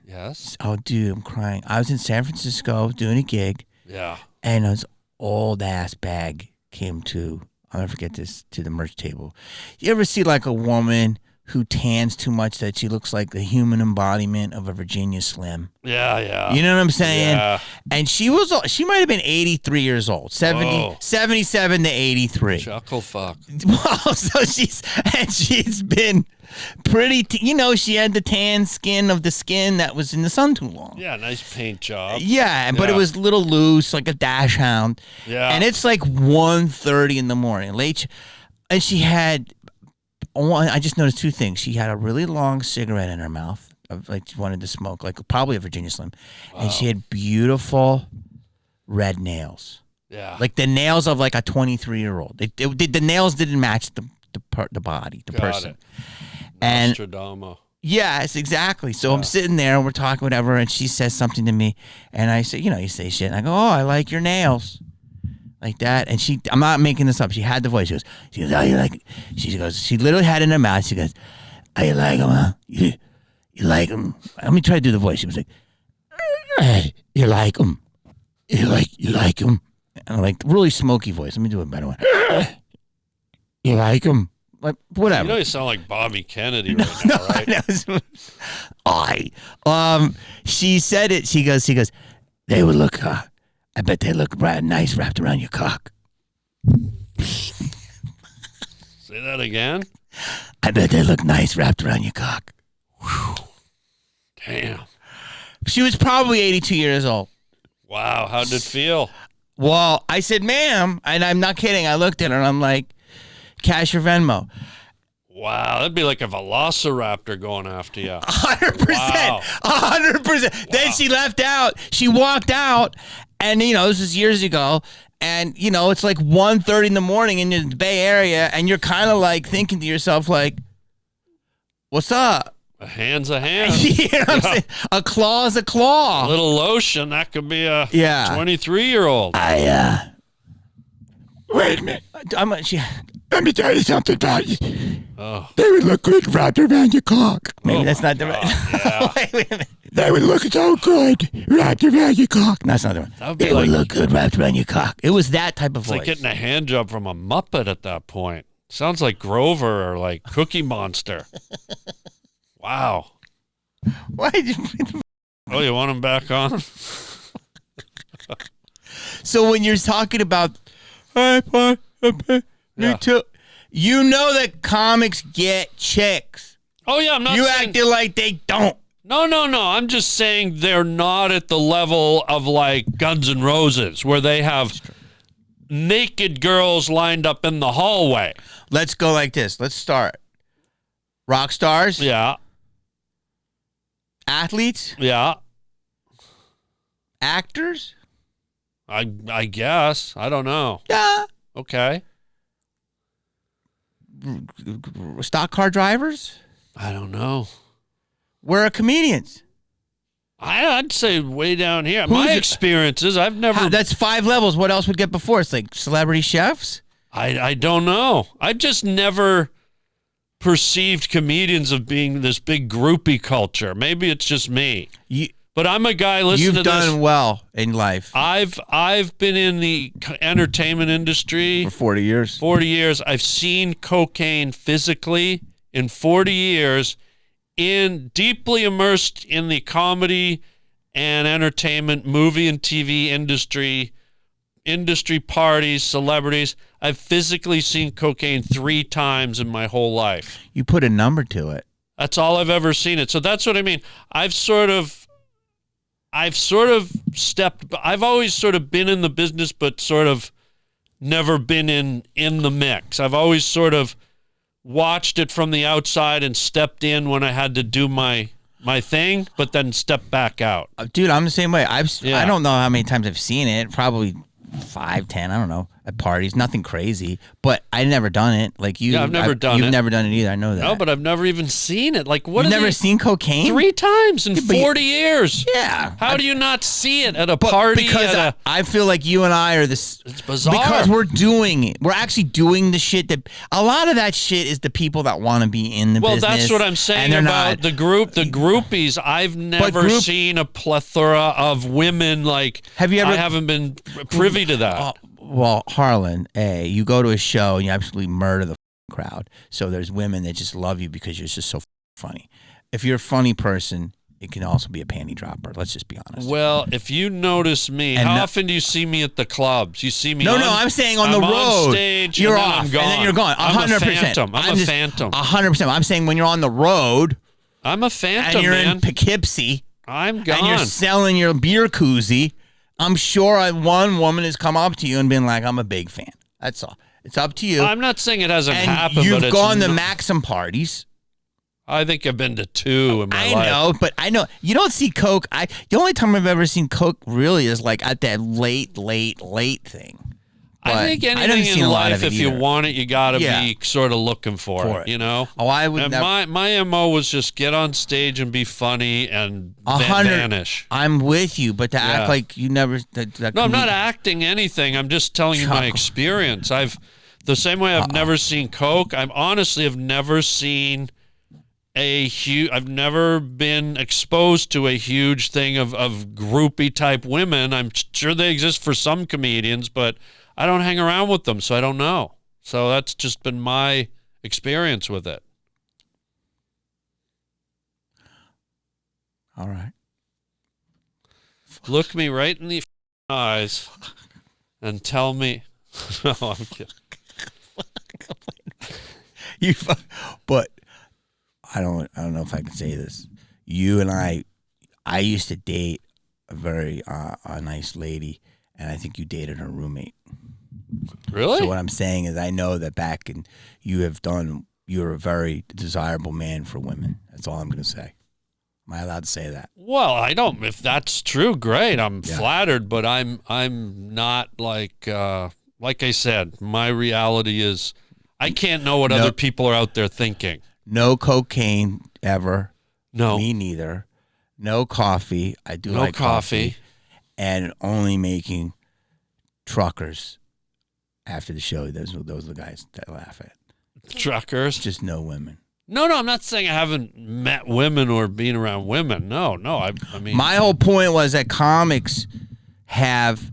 Yes. Oh, dude, I'm crying. I was in San Francisco doing a gig. Yeah. And this old ass bag came to. I'll never forget this, to the merch table. You ever see like a woman who tans too much that she looks like the human embodiment of a Virginia Slim? Yeah. You know what I'm saying? Yeah. And she might have been 83 years old, 77 to 83. Chuckle fuck. Well, so she's been pretty, she had the tan skin of the skin that was in the sun too long. Yeah, nice paint job. Yeah, but it was a little loose, like a dash hound. Yeah. And it's like 1:30 in the morning, late. And she had, I just noticed two things. She had a really long cigarette in her mouth, like she wanted to smoke, like probably a Virginia Slim. Wow. And she had beautiful red nails. Yeah. Like the nails of like a 23-year-old. The nails didn't match the body, the person. And Nostradamus. Yes, exactly. So I'm sitting there and we're talking whatever, and she says something to me, and I say, you say shit, and I go, oh, I like your nails. Like that. And I'm not making this up. She had the voice. She goes, oh, you like, she literally had it in her mouth. She goes, "How you like him, huh? You like him?" Let me try to do the voice. She was like, "Hey, you like him? You like him?" And I'm like, really smoky voice. Let me do a better one. You like him? Like, whatever. You know you sound like Bobby Kennedy right now, right? She said it. She goes, they would look, I bet they look nice wrapped around your cock. Say that again? I bet they look nice wrapped around your cock. Whew. Damn. She was probably 82 years old. Wow, how did it feel? Well, I said, ma'am, and I'm not kidding. I looked at her and I'm like, cash or Venmo. Wow, that'd be like a velociraptor going after you. 100%. Wow. 100%. Then she left out. She walked out, and, you know, this was years ago, and, you know, it's like 1:30 in the morning in the Bay Area, and you're kind of like thinking to yourself, like, what's up? A hand's a hand. You know what I'm saying? A claw's a claw. A little lotion, that could be a 23-year-old. Wait a minute. Let me tell you something about you. Oh. They would look good wrapped around your cock. Maybe that's not the right. Yeah. Wait a minute. They would look so good wrapped around your cock. That's not the one. They would look good wrapped around your cock. It was that type of voice. It's like getting a hand job from a Muppet at that point. Sounds like Grover or like Cookie Monster. Wow. Why did you? Oh, you want him back on? So when you're talking about, me too. You know that comics get chicks. Oh yeah, I'm not. You saying... acted like they don't. No. I'm just saying they're not at the level of like Guns N' Roses, where they have naked girls lined up in the hallway. Let's go like this. Let's start. Rock stars. Yeah. Athletes. Yeah. Actors. I guess. I don't know. Yeah. Okay. Stock car drivers. I don't know. Where are comedians? I'd say way down here. My experiences, I've never... That's 5 levels. What else would get before? It's like celebrity chefs? I don't know. I just never perceived comedians of being this big groupie culture. Maybe it's just me. But I'm a guy, listen to this. You've done well in life. I've been in the entertainment industry... For 40 years. 40 years. I've seen cocaine physically in 40 years... deeply immersed in the comedy and entertainment, movie and TV industry parties, celebrities. I've physically seen cocaine 3 times in my whole life. You put a number to it. That's all I've ever seen it. So that's what I mean. I've always sort of been in the business, but sort of never been in the mix. I've always sort of watched it from the outside and stepped in when I had to do my thing, but then stepped back out. Dude, I'm the same way. I don't know how many times I've seen it. Probably 5, 10, I don't know, at parties. Nothing crazy, but I never done it. Like you, I've never done it. You've never done it either. I know that. No, but I've never even seen it. Like what? You've never seen cocaine? 3 times in 40 years. Yeah. How do you not see it at a party? Because I feel like you and I are this. It's bizarre. Because we're doing it. We're actually doing the shit that a lot of that shit is the people that want to be in the business. Well, that's what I'm saying about the groupies. I've never seen a plethora of women like. Have you ever? I haven't been privy to that. Well, Harlan, you go to a show and you absolutely murder the crowd. So there's women that just love you because you're just so funny. If you're a funny person, it can also be a panty dropper. Let's just be honest. Well, if you notice me, how often do you see me at the clubs? You see me? No, I'm saying on the road. On stage, you're and off, I'm gone. and then you're gone. 100%. I'm a phantom. 100%. I'm saying when you're on the road. I'm a phantom, and you're man. in Poughkeepsie. I'm gone. And you're selling your beer koozie. I'm sure one woman has come up to you and been like, I'm a big fan. That's all. It's up to you. I'm not saying it hasn't happened, you've but it's gone to Maxim parties. I think I've been to 2 in my life. I know, but I know. You don't see Coke. The only time I've ever seen Coke really is like at that late thing. But I think anything in life, if you want it, you got to be sort of looking for it, you know? Oh, I would and never. My MO was just get on stage and be funny and vanish. I'm with you, but to act like you never... No, I'm not acting anything. I'm just telling you my experience. The same way I've never seen Coke, I honestly have never seen I've never been exposed to a huge thing of groupie type women. I'm sure they exist for some comedians, but I don't hang around with them, so I don't know. So that's just been my experience with it. All right. Look me right in the eyes and tell me. No, I'm kidding. But I don't know if I can say this. You and I used to date a very a nice lady, and I think you dated her roommate. Really? So what I'm saying is, I know that you're a very desirable man for women. That's all I'm going to say. Am I allowed to say that? Well, I don't. If that's true, great. I'm flattered, but I'm not like I said. My reality is, I can't know what other people are out there thinking. No cocaine ever. No. Me neither. No coffee. I do like coffee. And only making truckers after the show. Those are the guys that I laugh at. Truckers? Just no women. No, I'm not saying I haven't met women or been around women. No. I mean, my whole point was that comics have.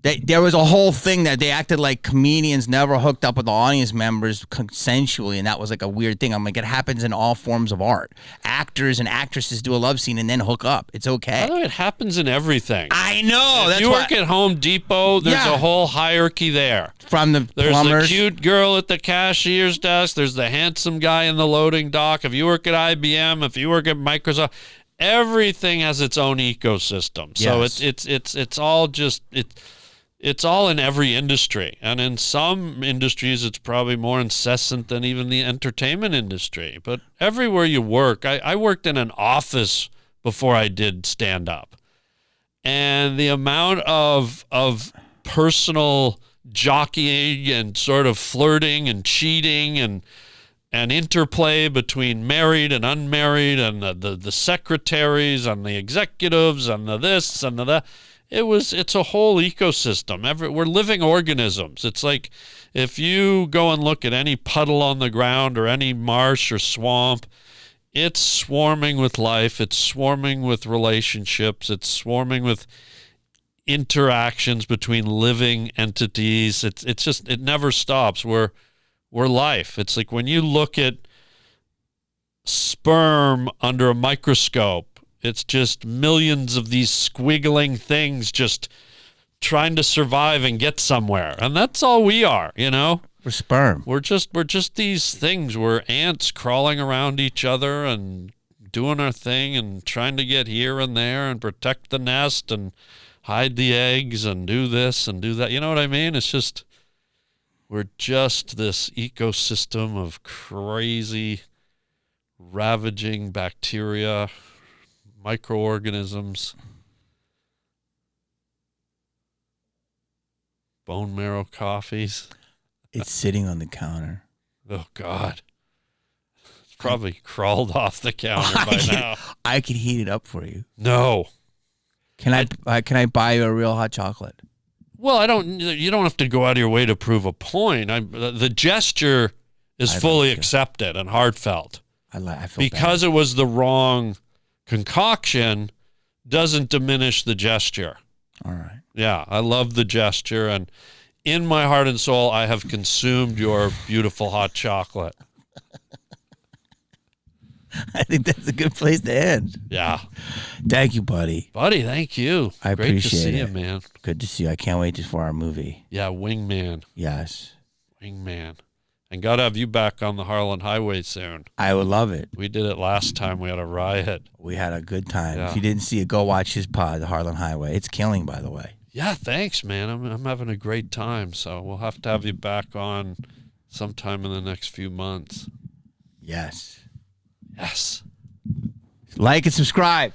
There was a whole thing that they acted like comedians never hooked up with the audience members consensually, and that was like a weird thing. I'm like, it happens in all forms of art. Actors and actresses do a love scene and then hook up. It's okay. It happens in everything. I know. If you work at Home Depot, there's a whole hierarchy there. From the There's plumbers. the cute girl at the cashier's desk. There's the handsome guy in the loading dock. If you work at IBM, if you work at Microsoft, everything has its own ecosystem. So it's all just It's all in every industry, and in some industries it's probably more incessant than even the entertainment industry. But everywhere you work, I worked in an office before I did stand-up, and the amount of personal jockeying and sort of flirting and cheating and interplay between married and unmarried and the secretaries and the executives and the this and the that. It's a whole ecosystem. We're living organisms. It's like if you go and look at any puddle on the ground or any marsh or swamp, it's swarming with life. It's swarming with relationships. It's swarming with interactions between living entities. It's just, it never stops. We're life. It's like when you look at sperm under a microscope, it's just millions of these squiggling things just trying to survive and get somewhere. And that's all we are, you know? We're sperm. We're just these things. We're ants crawling around each other and doing our thing and trying to get here and there and protect the nest and hide the eggs and do this and do that. You know what I mean? It's just, we're just this ecosystem of crazy, ravaging bacteria, microorganisms, bone marrow coffees. It's sitting on the counter. Oh, God. It's probably crawled off the counter by now. I could heat it up for you. No. Can I buy you a real hot chocolate? Well, you don't have to go out of your way to prove a point. The gesture is fully accepted and heartfelt. I feel because bad. It was the wrong concoction doesn't diminish the gesture. All right. Yeah, I love the gesture, and in my heart and soul, I have consumed your beautiful hot chocolate. I think that's a good place to end. Yeah. Thank you, buddy. Buddy, thank you. I Great appreciate to see it. you, man. Good to see you. I can't wait for our movie. Yeah, Wingman. Yes. Wingman. And got to have you back on the Harland Highway soon. I would love it. We did it last time. We had a riot. We had a good time. Yeah. If you didn't see it, go watch his pod, The Harland Highway. It's killing, by the way. Yeah, thanks, man. I'm having a great time. So we'll have to have you back on sometime in the next few months. Yes. Yes. Like and subscribe.